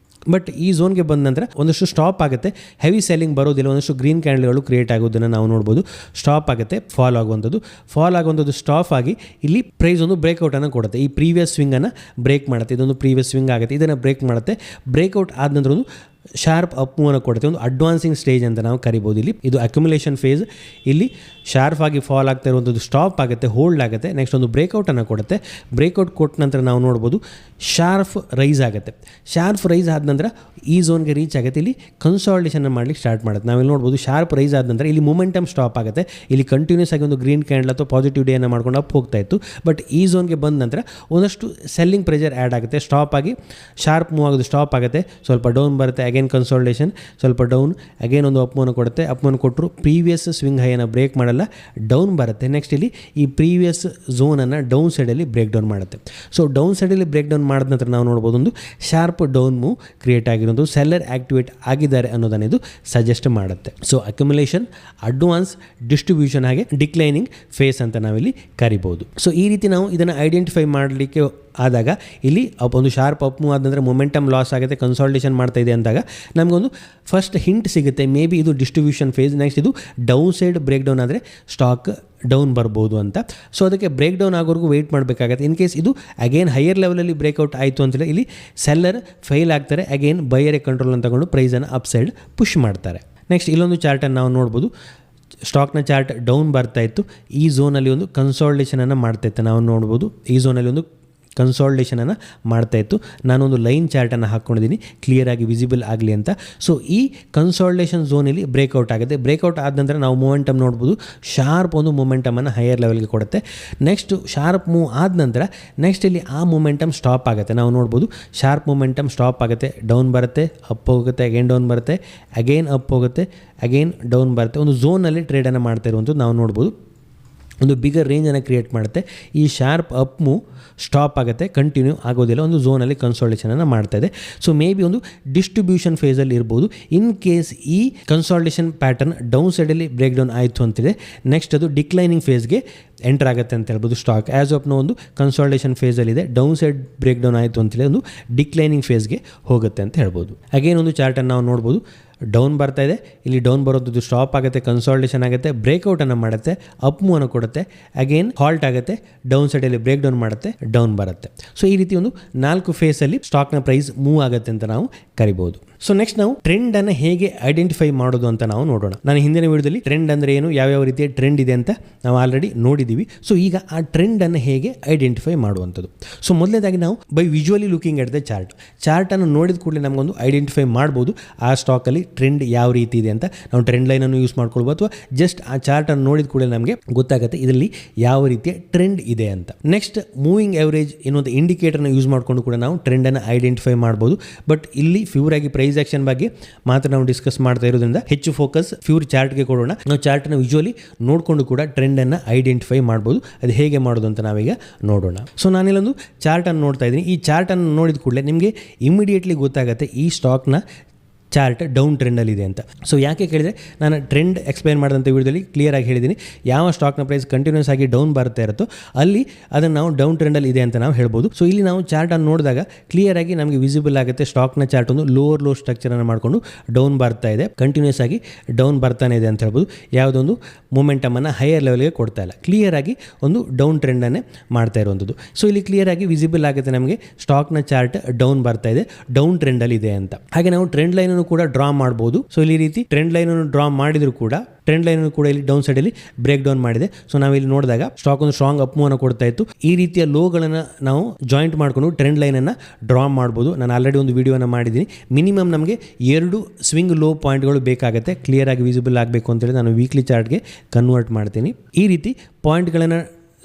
ಬಟ್ ಈ ಝೋನ್ಗೆ ಬಂದ ನಂತರ ಒಂದಷ್ಟು ಸ್ಟಾಪ್ ಆಗುತ್ತೆ, ಹೆವಿ ಸೆಲ್ಲಿಂಗ್ ಬರೋದಿಲ್ಲ, ಒಂದಷ್ಟು ಗ್ರೀನ್ ಕ್ಯಾಂಡಲ್ಗಳು ಕ್ರಿಯೇಟ್ ಆಗೋದನ್ನು ನಾವು ನೋಡ್ಬೋದು. ಸ್ಟಾಪ್ ಆಗುತ್ತೆ, ಫಾಲ್ ಆಗುವಂಥದ್ದು ಸ್ಟಾಪ್ ಆಗಿ ಇಲ್ಲಿ ಪ್ರೈಸ್ ಒಂದು ಬ್ರೇಕ್ಔಟನ್ನು ಕೊಡುತ್ತೆ. ಈ ಪ್ರೀವಿಯಸ್ ಸ್ವಿಂಗನ್ನು ಬ್ರೇಕ್ ಮಾಡುತ್ತೆ, ಇದೊಂದು ಪ್ರೀವಿಯಸ್ ಸ್ವಿಂಗ್ ಆಗುತ್ತೆ, ಇದನ್ನು ಬ್ರೇಕ್ ಮಾಡುತ್ತೆ. ಬ್ರೇಕ್ಔಟ್ ಆದ ನಂತರ ಒಂದು ಶಾರ್ಪ್ ಅಪ್ ಮೂವನ್ನು ಕೊಡುತ್ತೆ, ಒಂದು ಅಡ್ವಾನ್ಸಿಂಗ್ ಸ್ಟೇಜ್ ಅಂತ ನಾವು ಕರಿಬೋದು. ಇಲ್ಲಿ ಇದು ಅಕ್ಯುಮುಲೇಷನ್ ಫೇಸ್, ಇಲ್ಲಿ ಶಾರ್ಪ್ ಆಗಿ ಫಾಲ್ ಆಗ್ತಾ ಇರುವಂಥದ್ದು ಸ್ಟಾಪ್ ಆಗುತ್ತೆ, ಹೋಲ್ಡ್ ಆಗುತ್ತೆ, ನೆಕ್ಸ್ಟ್ ಒಂದು ಬ್ರೇಕ್ಔಟನ್ನು ಕೊಡುತ್ತೆ. ಬ್ರೇಕ್ಔಟ್ ಕೊಟ್ಟ ನಂತರ ನಾವು ನೋಡ್ಬೋದು ಶಾರ್ಪ್ ರೈಸ್ ಆಗುತ್ತೆ. ಶಾರ್ಪ್ ರೈಸ್ ಆದ ನಂತರ ಈ ಝೋನ್ಗೆ ರೀಚ್ ಆಗುತ್ತೆ, ಇಲ್ಲಿ ಕನ್ಸಾಲಿಡೇಷನ್ ಮಾಡಲಿಕ್ಕೆ ಸ್ಟಾರ್ಟ್ ಮಾಡುತ್ತೆ. ನಾವಿಲ್ಲಿ ನೋಡ್ಬೋದು ಶಾರ್ಪ್ ರೈಸ್ ಆದ ನಂತರ ಇಲ್ಲಿ ಮೊಮೆಂಟಮ್ ಸ್ಟಾಪ್ ಆಗುತ್ತೆ. ಇಲ್ಲಿ ಕಂಟಿನ್ಯೂಸ್ ಆಗಿ ಒಂದು ಗ್ರೀನ್ ಕ್ಯಾಂಡಲ್ ಅಥವಾ ಪಾಸಿಟಿವ್ ಡೇಯನ್ನು ಮಾಡ್ಕೊಂಡು ಅಪ್ ಹೋಗ್ತಾ ಇತ್ತು. ಬಟ್ ಈ ಝೋನ್ಗೆ ಬಂದ ನಂತರ ಒಂದಷ್ಟು ಸೆಲ್ಲಿಂಗ್ ಪ್ರೆಷರ್ ಆ್ಯಡ್ ಆಗುತ್ತೆ, ಸ್ಟಾಪ್ ಆಗಿ ಶಾರ್ಪ್ ಮೂವ್ ಆಗೋದು ಸ್ಟಾಪ್ ಆಗುತ್ತೆ, ಸ್ವಲ್ಪ ಡೌನ್ ಬರುತ್ತೆ, ಅಗೇನ್ ಕನ್ಸಾಲಿಡೇಷನ್, ಸ್ವಲ್ಪ ಡೌನ್, ಅಗೇನ್ ಒಂದು ಅಪ್ ಮೂವ್ನ ಕೊಡುತ್ತೆ. ಅಪ್ ಮೂವ್ನ ಕೊಟ್ಟರು ಪ್ರೀವಿಯಸ್ ಸ್ವಿಂಗ್ ಹೈಯನ್ನು ಬ್ರೇಕ್ ಮಾಡಲ್ಲ, ಡೌನ್ ಬರುತ್ತೆ. ನೆಕ್ಸ್ಟ್ ಇಲ್ಲಿ ಈ ಪ್ರೀವಿಯಸ್ ಝೋನನ್ನು ಡೌನ್ ಸೈಡಲ್ಲಿ ಬ್ರೇಕ್ ಡೌನ್ ಮಾಡುತ್ತೆ. ಸೊ ಡೌನ್ ಸೈಡಲ್ಲಿ ಬ್ರೇಕ್ ಡೌನ್ ಮಾಡಿದ ನಂತರ ನಾವು ನೋಡ್ಬೋದು ಒಂದು ಶಾರ್ಪ್ ಡೌನ್ ಮೂವ್ ಕ್ರಿಯೇಟ್ ಆಗಿರೋದು, ಸೆಲ್ಲರ್ ಆಕ್ಟಿವೇಟ್ ಆಗಿದ್ದಾರೆ ಅನ್ನೋದನ್ನು ಇದು ಸಜೆಸ್ಟ್ ಮಾಡುತ್ತೆ. ಸೊ ಅಕ್ಯುಮುಲೇಷನ್, ಅಡ್ವಾನ್ಸ್, ಡಿಸ್ಟ್ರಿಬ್ಯೂಷನ್ ಹಾಗೆ ಡಿಕ್ಲೈನಿಂಗ್ ಫೇಸ್ ಅಂತ ನಾವಿಲ್ಲಿ ಕರಿಬೋದು. ಸೊ ಈ ರೀತಿ ನಾವು ಇದನ್ನು ಐಡೆಂಟಿಫೈ ಮಾಡಲಿಕ್ಕೆ ಆದಾಗ ಇಲ್ಲಿ ಒಂದು ಶಾರ್ಪ್ ಅಪ್ ಮೂವ್ ಆದ ನಂತರ ಮೊಮೆಂಟಮ್ ಲಾಸ್ ಆಗುತ್ತೆ, ಕನ್ಸಾಲಿಡೇಷನ್ ಮಾಡ್ತಾ ಇದೆ ಅಂದಾಗ ನಮಗೊಂದು ಫಸ್ಟ್ ಹಿಂಟ್ ಸಿಗುತ್ತೆ, ಮೇ ಬಿ ಇದು ಡಿಸ್ಟ್ರಿಬ್ಯೂಷನ್ ಫೇಸ್. ನೆಕ್ಸ್ಟ್ ಇದು ಡೌನ್ ಸೈಡ್ ಬ್ರೇಕ್ ಡೌನ್ ಆದರೆ ಸ್ಟಾಕ್ ಡೌನ್ ಬರ್ಬೋದು ಅಂತ. ಸೊ ಅದಕ್ಕೆ ಬ್ರೇಕ್ ಡೌನ್ ಆಗೋವರೆಗೂ ವೆಯ್ಟ್ ಮಾಡಬೇಕಾಗತ್ತೆ. ಇನ್ ಕೇಸ್ ಇದು ಅಗೇನ್ ಹೈಯರ್ ಲೆವೆಲಲ್ಲಿ ಬ್ರೇಕ್ಔಟ್ ಆಯಿತು ಅಂತೇಳಿ ಇಲ್ಲಿ ಸೆಲ್ಲರ್ ಫೇಲ್ ಆಗ್ತಾರೆ, ಅಗೇನ್ ಬೈಯರೇ ಕಂಟ್ರೋಲ್ ಅಂತ ತಗೊಂಡು ಪ್ರೈಸನ್ನು ಅಪ್ ಸೈಡ್ ಪುಷ್ ಮಾಡ್ತಾರೆ. ನೆಕ್ಸ್ಟ್ ಇಲ್ಲೊಂದು ಚಾರ್ಟನ್ನು ನಾವು ನೋಡ್ಬೋದು. ಸ್ಟಾಕ್ನ ಚಾರ್ಟ್ ಡೌನ್ ಬರ್ತಾ ಇತ್ತು, ಈ ಝೋನಲ್ಲಿ ಒಂದು ಕನ್ಸಾಲಿಡೇಷನನ್ನು ಮಾಡ್ತಾ ಇತ್ತು, ನಾವು ನೋಡ್ಬೋದು. ಈ ಝೋನಲ್ಲಿ ಒಂದು ಕನ್ಸಾಲಿಡೇಷನನ್ನು ಮಾಡ್ತಾಯಿತ್ತು. ನಾನೊಂದು ಲೈನ್ ಚಾರ್ಟನ್ನು ಹಾಕ್ಕೊಂಡಿದ್ದೀನಿ ಕ್ಲಿಯರಾಗಿ ವಿಸಿಬಲ್ ಆಗಲಿ ಅಂತ. ಸೊ ಈ ಕನ್ಸಾಲಿಡೇಷನ್ ಝೋನಲ್ಲಿ ಬ್ರೇಕ್ಔಟ್ ಆಗುತ್ತೆ. ಬ್ರೇಕ್ಔಟ್ ಆದ ನಂತರ ನಾವು ಮೊಮೆಂಟಮ್ ನೋಡ್ಬೋದು, ಶಾರ್ಪ್ ಒಂದು ಮೊಮೆಂಟಮನ್ನು ಹೈಯರ್ ಲೆವೆಲ್ಗೆ ಕೊಡುತ್ತೆ. ನೆಕ್ಸ್ಟ್ ಶಾರ್ಪ್ ಮೂವ್ ಆದ ನಂತರ ನೆಕ್ಸ್ಟ್ ಇಲ್ಲಿ ಆ ಮೊಮೆಂಟಮ್ ಸ್ಟಾಪ್ ಆಗುತ್ತೆ, ನಾವು ನೋಡ್ಬೋದು. ಶಾರ್ಪ್ ಮೊಮೆಂಟಮ್ ಸ್ಟಾಪ್ ಆಗುತ್ತೆ, ಡೌನ್ ಬರುತ್ತೆ, ಅಪ್ ಹೋಗುತ್ತೆ, ಅಗೇನ್ ಡೌನ್ ಬರುತ್ತೆ, ಅಗೇನ್ ಅಪ್ ಹೋಗುತ್ತೆ, ಅಗೇನ್ ಡೌನ್ ಬರುತ್ತೆ. ಒಂದು ಝೋನಲ್ಲಿ ಟ್ರೇಡನ್ನು ಮಾಡ್ತಾ ಇರುವಂಥದ್ದು ನಾವು ನೋಡ್ಬೋದು. ಒಂದು ಬಿಗರ್ ರೇಂಜನ್ನು ಕ್ರಿಯೇಟ್ ಮಾಡುತ್ತೆ. ಈ ಶಾರ್ಪ್ ಅಪ್ ಮೂವ್ ಸ್ಟಾಪ್ ಆಗುತ್ತೆ, ಕಂಟಿನ್ಯೂ ಆಗೋದಿಲ್ಲ, ಒಂದು ಝೋನಲ್ಲಿ ಕನ್ಸಾಲಿಡೇಷನನ್ನು ಮಾಡ್ತಾ ಇದೆ. ಸೊ ಮೇ ಬಿ ಒಂದು ಡಿಸ್ಟ್ರಿಬ್ಯೂಷನ್ ಫೇಸಲ್ಲಿ ಇರ್ಬೋದು. ಇನ್ ಕೇಸ್ ಈ ಕನ್ಸಾಲಿಡೇಷನ್ ಪ್ಯಾಟರ್ನ್ ಡೌನ್ ಸೈಡಲ್ಲಿ ಬ್ರೇಕ್ ಡೌನ್ ಆಯಿತು ಅಂತಿದೆ, ನೆಕ್ಸ್ಟ್ ಅದು ಡಿಕ್ಲೈನಿಂಗ್ ಫೇಸ್ಗೆ ಎಂಟರ್ ಆಗುತ್ತೆ ಅಂತ ಹೇಳ್ಬೋದು. ಸ್ಟಾಕ್ ಆ್ಯಸ್ ಆಫ್ ನೋ ಒಂದು ಕನ್ಸಾಲಿಡೇಷನ್ ಫೇಸಲ್ಲಿದೆ, ಡೌನ್ ಸೈಡ್ ಬ್ರೇಕ್ ಡೌನ್ ಆಯಿತು ಅಂತೇಳಿ ಒಂದು ಡಿಕ್ಲೈನಿಂಗ್ ಫೇಸ್ಗೆ ಹೋಗುತ್ತೆ ಅಂತ ಹೇಳ್ಬೋದು. ಅಗೇನ್ ಒಂದು ಚಾರ್ಟನ್ನು ನಾವು ನೋಡ್ಬೋದು, ಡೌನ್ ಬರ್ತಾ ಇದೆ, ಇಲ್ಲಿ ಡೌನ್ ಬರೋದು ಸ್ಟಾಪ್ ಆಗುತ್ತೆ, ಕನ್ಸಾಲಿಡೇಷನ್ ಆಗುತ್ತೆ, ಬ್ರೇಕ್ಔಟನ್ನು ಮಾಡುತ್ತೆ, ಅಪ್ ಮೂವನ್ನು ಕೊಡುತ್ತೆ, ಅಗೇನ್ ಹಾಲ್ಟ್ ಆಗುತ್ತೆ, ಡೌನ್ ಸೈಡಲ್ಲಿ ಬ್ರೇಕ್ ಡೌನ್ ಮಾಡುತ್ತೆ, ಡೌನ್ ಬರುತ್ತೆ. ಸೊ ಈ ರೀತಿ ಒಂದು 4 ಫೇಸಲ್ಲಿ ಸ್ಟಾಕ್ನ ಪ್ರೈಸ್ ಮೂವ್ ಆಗುತ್ತೆ ಅಂತ ನಾವು ಕರಿಬೋದು. ಸೊ ನೆಕ್ಸ್ಟ್ ನಾವು ಟ್ರೆಂಡನ್ನು ಹೇಗೆ ಐಡೆಂಟಿಫೈ ಮಾಡೋದು ಅಂತ ನಾವು ನೋಡೋಣ. ನಾನು ಹಿಂದಿನ ವಿಡಿಯೋದಲ್ಲಿ ಟ್ರೆಂಡ್ ಅಂದರೆ ಏನು, ಯಾವ್ಯಾವ ರೀತಿಯ ಟ್ರೆಂಡ್ ಇದೆ ಅಂತ ನಾವು ಆಲ್ರೆಡಿ ನೋಡಿದ್ದೀವಿ. ಸೊ ಈಗ ಆ ಟ್ರೆಂಡನ್ನು ಹೇಗೆ ಐಡೆಂಟಿಫೈ ಮಾಡುವಂಥದ್ದು. ಸೊ ಮೊದಲನೇದಾಗಿ ನಾವು by visually looking at the ಚಾರ್ಟನ್ನು ನೋಡಿದ ಕೂಡಲೇ ನಮಗೊಂದು ಐಡೆಂಟಿಫೈ ಮಾಡ್ಬೋದು ಆ ಸ್ಟಾಕಲ್ಲಿ ಟ್ರೆಂಡ್ ಯಾವ ರೀತಿ ಇದೆ ಅಂತ. ನಾವು ಟ್ರೆಂಡ್ ಲೈನನ್ನು ಯೂಸ್ ಮಾಡ್ಕೊಳ್ಬೋದು ಅಥವಾ ಜಸ್ಟ್ ಆ ಚಾರ್ಟನ್ನು ನೋಡಿದ ಕೂಡಲೇ ನಮಗೆ ಗೊತ್ತಾಗುತ್ತೆ ಇದರಲ್ಲಿ ಯಾವ ರೀತಿಯ ಟ್ರೆಂಡ್ ಇದೆ ಅಂತ. ನೆಕ್ಸ್ಟ್ ಮೂವಿಂಗ್ ಎವರೇಜ್ ಎನ್ನುವಂಥ ಇಂಡಿಕೇಟರ್ನ ಯೂಸ್ ಮಾಡಿಕೊಂಡು ಕೂಡ ನಾವು ಟ್ರೆಂಡನ್ನು ಐಡೆಂಟಿಫೈ ಮಾಡ್ಬೋದು. ಬಟ್ ಇಲ್ಲಿ ಫ್ಯೂರ್ ಆಗಿ ಪ್ರೈಸ್ ಆಕ್ಷನ್ ಬಗ್ಗೆ ಮಾತ್ರ ನಾವು ಡಿಸ್ಕಸ್ ಮಾಡ್ತಾ ಇರೋದ್ರಿಂದ ಹೆಚ್ಚು ಫೋಕಸ್ ಫ್ಯೂರ್ ಚಾರ್ಟ್ಗೆ ಕೊಡೋಣ. ನಾವು ಚಾರ್ಟ್ನ ವಿಜುವಲಿ ನೋಡಿಕೊಂಡು ಕೂಡ ಟ್ರೆಂಡನ್ನು ಐಡೆಂಟಿಫೈ ಮಾಡ್ಬೋದು. ಅದು ಹೇಗೆ ಮಾಡೋದು ಅಂತ ನಾವೀಗ ನೋಡೋಣ. ಸೊ ನಾನಿಲ್ಲೊಂದು ಚಾರ್ಟನ್ನು ನೋಡ್ತಾ ಇದ್ದೀನಿ. ಈ ಚಾರ್ಟನ್ನು ನೋಡಿದ ಕೂಡಲೇ ನಿಮಗೆ ಇಮಿಡಿಯೇಟ್ಲಿ ಗೊತ್ತಾಗುತ್ತೆ ಈ ಸ್ಟಾಕ್ನ ಚಾರ್ಟ್ ಡೌನ್ ಟ್ರೆಂಡಲ್ಲಿದೆ ಅಂತ. ಸೊ ಯಾಕೆ ಕೇಳಿದರೆ, ನಾನು ಟ್ರೆಂಡ್ ಎಕ್ಸ್ಪ್ಲೈನ್ ಮಾಡಿದಂಥ ವಿಡಿಯೋದಲ್ಲಿ ಕ್ಲಿಯರ್ ಆಗಿ ಹೇಳಿದ್ದೀನಿ, ಯಾವ ಸ್ಟಾಕ್ನ ಪ್ರೈಸ್ ಕಂಟಿನ್ಯೂಸ್ ಆಗಿ ಡೌನ್ ಬರ್ತಾ ಇರುತ್ತೋ ಅಲ್ಲಿ ಅದನ್ನು ನಾವು ಡೌನ್ ಟ್ರೆಂಡಲ್ಲಿ ಇದೆ ಅಂತ ನಾವು ಹೇಳ್ಬೋದು. ಸೊ ಇಲ್ಲಿ ನಾವು ಚಾರ್ಟನ್ನು ನೋಡಿದಾಗ ಕ್ಲಿಯರ್ ಆಗಿ ನಮಗೆ ವಿಸಿಬಲ್ ಆಗುತ್ತೆ, ಸ್ಟಾಕ್ನ ಚಾರ್ಟ್ ಒಂದು ಲೋವರ್ ಲೋ ಸ್ಟ್ರಕ್ಚರನ್ನು ಮಾಡಿಕೊಂಡು ಡೌನ್ ಬರ್ತಾ ಇದೆ, ಕಂಟಿನ್ಯೂಸ್ ಆಗಿ ಡೌನ್ ಬರ್ತಾನೆ ಇದೆ ಅಂತ ಹೇಳ್ಬೋದು. ಯಾವುದೊಂದು ಮೊಮೆಂಟಮನ್ನು ಹೈಯರ್ ಲೆವೆಲ್ಗೆ ಕೊಡ್ತಾ ಇಲ್ಲ, ಕ್ಲಿಯರ್ ಆಗಿ ಒಂದು ಡೌನ್ ಟ್ರೆಂಡನ್ನೇ ಮಾಡ್ತಾ ಇರುವಂಥದ್ದು. ಸೊ ಇಲ್ಲಿ ಕ್ಲಿಯರ್ ಆಗಿ ವಿಸಿಬಲ್ ಆಗುತ್ತೆ ನಮಗೆ ಸ್ಟಾಕ್ನ ಚಾರ್ಟ್ ಡೌನ್ ಬರ್ತಾ ಇದೆ, ಡೌನ್ ಟ್ರೆಂಡಲ್ಲಿ ಇದೆ ಅಂತ. ಹಾಗೆ ನಾವು ಟ್ರೆಂಡ್ ಲೈನನ್ನು ಕೂಡ ಡ್ರಾ ಮಾಡ್ಬೋದು. ಸೊ ಇಲ್ಲಿ ರೀತಿ ಟ್ರೆಂಡ್ ಲೈನನ್ನು ಡ್ರಾ ಮಾಡಿದರೂ ಕೂಡ ಟ್ರೆಂಡ್ ಲೈನ್ ಕೂಡ ಇಲ್ಲಿ ಡೌನ್ ಸೈಡಲ್ಲಿ ಬ್ರೇಕ್ ಡೌನ್ ಮಾಡಿದೆ. ಸೊ ನಾವು ಇಲ್ಲಿ ನೋಡಿದಾಗ ಸ್ಟಾಕ್ ಒಂದು ಸ್ಟ್ರಾಂಗ್ ಅಪ್ ಮೂವ್ನ ಕೊಡ್ತಾ ಇತ್ತು. ಈ ರೀತಿಯ ಲೋಗಳನ್ನು ನಾವು ಜಾಯಿಂಟ್ ಮಾಡಿಕೊಂಡು ಟ್ರೆಂಡ್ ಲೈನನ್ನು ಡ್ರಾ ಮಾಡ್ಬೋದು. ನಾನು ಆಲ್ರೆಡಿ ಒಂದು ವಿಡಿಯೋನ ಮಾಡಿದ್ದೀನಿ. ಮಿನಿಮಮ್ ನಮಗೆ 2 ಸ್ವಿಂಗ್ ಲೋ ಪಾಯಿಂಟ್ಗಳು ಬೇಕಾಗುತ್ತೆ ಕ್ಲಿಯರ್ ಆಗಿ ವಿಸಿಬಲ್ ಆಗಬೇಕು ಅಂತೇಳಿ ನಾನು ವೀಕ್ಲಿ ಚಾರ್ಟ್ಗೆ ಕನ್ವರ್ಟ್ ಮಾಡ್ತೀನಿ. ಈ ರೀತಿ ಪಾಯಿಂಟ್ಗಳನ್ನು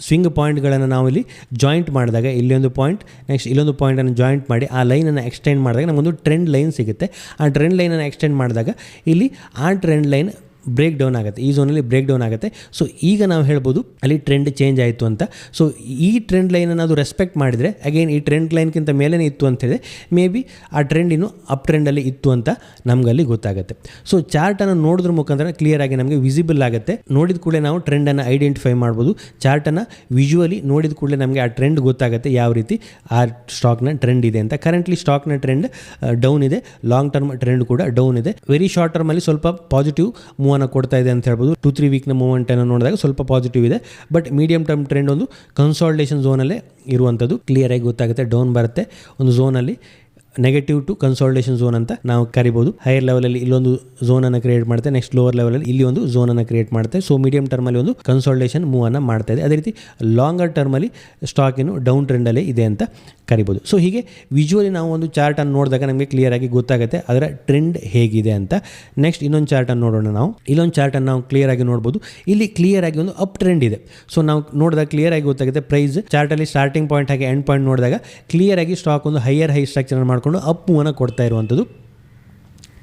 ಸ್ವಿಂಗ್ ಪಾಯಿಂಟ್ಗಳನ್ನು ನಾವು ಇಲ್ಲಿ ಜಾಯಿಂಟ್ ಮಾಡಿದಾಗ ಇಲ್ಲೊಂದು ಪಾಯಿಂಟ್, ನೆಕ್ಸ್ಟ್ ಇಲ್ಲೊಂದು ಪಾಯಿಂಟನ್ನು ಜಾಯಿಂಟ್ ಮಾಡಿ ಆ ಲೈನನ್ನು ಎಕ್ಸ್ಟೆಂಡ್ ಮಾಡಿದಾಗ ನಮಗೊಂದು ಟ್ರೆಂಡ್ ಲೈನ್ ಸಿಗುತ್ತೆ. ಆ ಟ್ರೆಂಡ್ ಲೈನನ್ನು ಎಕ್ಸ್ಟೆಂಡ್ ಮಾಡಿದಾಗ ಇಲ್ಲಿ ಆ ಟ್ರೆಂಡ್ ಲೈನ್ ಬ್ರೇಕ್ ಡೌನ್ ಆಗುತ್ತೆ, ಈ ಝೋನಲ್ಲಿ ಬ್ರೇಕ್ ಡೌನ್ ಆಗುತ್ತೆ. ಸೊ ಈಗ ನಾವು ಹೇಳ್ಬೋದು ಅಲ್ಲಿ ಟ್ರೆಂಡ್ ಚೇಂಜ್ ಆಯಿತು ಅಂತ. ಸೊ ಈ ಟ್ರೆಂಡ್ ಲೈನನ್ನು ಅದು ರೆಸ್ಪೆಕ್ಟ್ ಮಾಡಿದರೆ ಅಗೇನ್ ಈ ಟ್ರೆಂಡ್ ಲೈನ್ಗಿಂತ ಮೇಲೇ ಇತ್ತು ಅಂತ ಹೇಳಿದ್ರೆ ಮೇ ಬಿ ಆ ಟ್ರೆಂಡ್ ಇನ್ನು ಅಪ್ ಟ್ರೆಂಡಲ್ಲಿ ಇತ್ತು ಅಂತ ನಮಗಲ್ಲಿ ಗೊತ್ತಾಗುತ್ತೆ. ಸೊ ಚಾರ್ಟನ್ನು ನೋಡೋದ್ರ ಮುಖಾಂತರ ಕ್ಲಿಯರ್ ಆಗಿ ನಮಗೆ ವಿಸಿಬಲ್ ಆಗುತ್ತೆ. ನೋಡಿದ ಕೂಡಲೇ ನಾವು ಟ್ರೆಂಡನ್ನು ಐಡೆಂಟಿಫೈ ಮಾಡ್ಬೋದು. ಚಾರ್ಟನ್ನು ವಿಜುವಲಿ ನೋಡಿದ ಕೂಡಲೇ ನಮಗೆ ಆ ಟ್ರೆಂಡ್ ಗೊತ್ತಾಗುತ್ತೆ, ಯಾವ ರೀತಿ ಆ ಸ್ಟಾಕ್ನ ಟ್ರೆಂಡ್ ಇದೆ ಅಂತ. ಕರೆಂಟ್ಲಿ ಸ್ಟಾಕ್ನ ಟ್ರೆಂಡ್ ಡೌನ್ ಇದೆ, ಲಾಂಗ್ ಟರ್ಮ್ ಟ್ರೆಂಡ್ ಕೂಡ ಡೌನ್ ಇದೆ. ವೆರಿ ಶಾರ್ಟ್ ಟರ್ಮಲ್ಲಿ ಸ್ವಲ್ಪ ಪಾಸಿಟಿವ್ ಮೂವ್ ಕೊಡ್ತಾ ಇದೆ ಅಂತ ಹೇಳ್ಬೋದು. 2-3 ವೀಕ್ನ ಮೂವ್ಮೆಂಟ್ ಅನ್ನು ನೋಡಿದಾಗ ಸ್ವಲ್ಪ ಪಾಸಿಟಿವ್ ಇದೆ. ಬಟ್ ಮೀಡಿಯಂ ಟರ್ಮ್ ಟ್ರೆಂಡ್ ಒಂದು ಕನ್ಸಾಲಿಡೇಷನ್ ಝೋನಲ್ಲೇ ಇರುವಂಥದ್ದು ಕ್ಲಿಯರ್ ಆಗಿ ಗೊತ್ತಾಗುತ್ತೆ. ಡೌನ್ ಬರುತ್ತೆ ಒಂದು ಝೋನಲ್ಲಿ, ನೆಗೆಟಿವ್ ಟು ಕನ್ಸಾಲಿಡೇಷನ್ ಝೋನ್ ಅಂತ ನಾವು ಕರಿಬೋದು. ಹೈಯರ್ ಲೆವೆಲಲ್ಲಿ ಇಲ್ಲೊಂದು ಝೋನನ್ನು ಕ್ರಿಯೇಟ್ ಮಾಡುತ್ತೆ, ನೆಕ್ಸ್ಟ್ ಲೋವರ್ ಲೆವೆಲಲ್ಲಿ ಇಲ್ಲಿ ಒಂದು ಝೋನನ್ನು ಕ್ರಿಯೇಟ್ ಮಾಡುತ್ತೆ. ಸೊ ಮೀಡಿಯಂ ಟರ್ಮಲ್ಲಿ ಒಂದು ಕನ್ಸಾಲಿಡೇಷನ್ ಮೂವ್ ಅನ್ನು ಮಾಡ್ತಾ ಇದೆ. ಅದೇ ರೀತಿ ಲಾಂಗರ್ ಟರ್ಮಲ್ಲಿ ಸ್ಟಾಕ್ ಏನು ಡೌನ್ ಟ್ರೆಂಡಲ್ಲೇ ಇದೆ ಅಂತ ಕರಿಬೋದು. ಸೊ ಹೀಗೆ ವಿಜುವಲಿ ನಾವು ಒಂದು ಚಾರ್ಟನ್ನು ನೋಡಿದಾಗ ನಮಗೆ ಕ್ಲಿಯರ್ ಆಗಿ ಗೊತ್ತಾಗುತ್ತೆ ಅದರ ಟ್ರೆಂಡ್ ಹೇಗಿದೆ ಅಂತ. ನೆಕ್ಸ್ಟ್ ಇನ್ನೊಂದು ಚಾರ್ಟನ್ನು ನೋಡೋಣ ನಾವು. ಇಲ್ಲೊಂದು ಚಾರ್ಟನ್ನು ನಾವು ಕ್ಲಿಯರ್ ಆಗಿ ನೋಡ್ಬೋದು. ಇಲ್ಲಿ ಕ್ಲಿಯರ್ ಆಗಿ ಒಂದು ಅಪ್ ಟ್ರೆಂಡ್ ಇದೆ. ಸೊ ನಾವು ನೋಡಿದಾಗ ಕ್ಲಿಯರ್ ಆಗಿ ಗೊತ್ತಾಗುತ್ತೆ ಪ್ರೈಸ್ ಚಾರ್ಟಲ್ಲಿ ಸ್ಟಾರ್ಟಿಂಗ್ ಪಾಯಿಂಟ್ ಹಾಗೆ ಎಂಡ್ ಪಾಯಿಂಟ್ ನೋಡಿದಾಗ ಕ್ಲಿಯರ್ ಆಗಿ ಸ್ಟಾಕ್ ಒಂದು ಹೈಯರ್ ಹೈ ಸ್ಟ್ರಕ್ಚರ್ ಮಾಡಿಕೊಂಡು ಅಪ್ ಮೂವನ್ನು ಕೊಡ್ತಾ ಇರುವಂಥದ್ದು.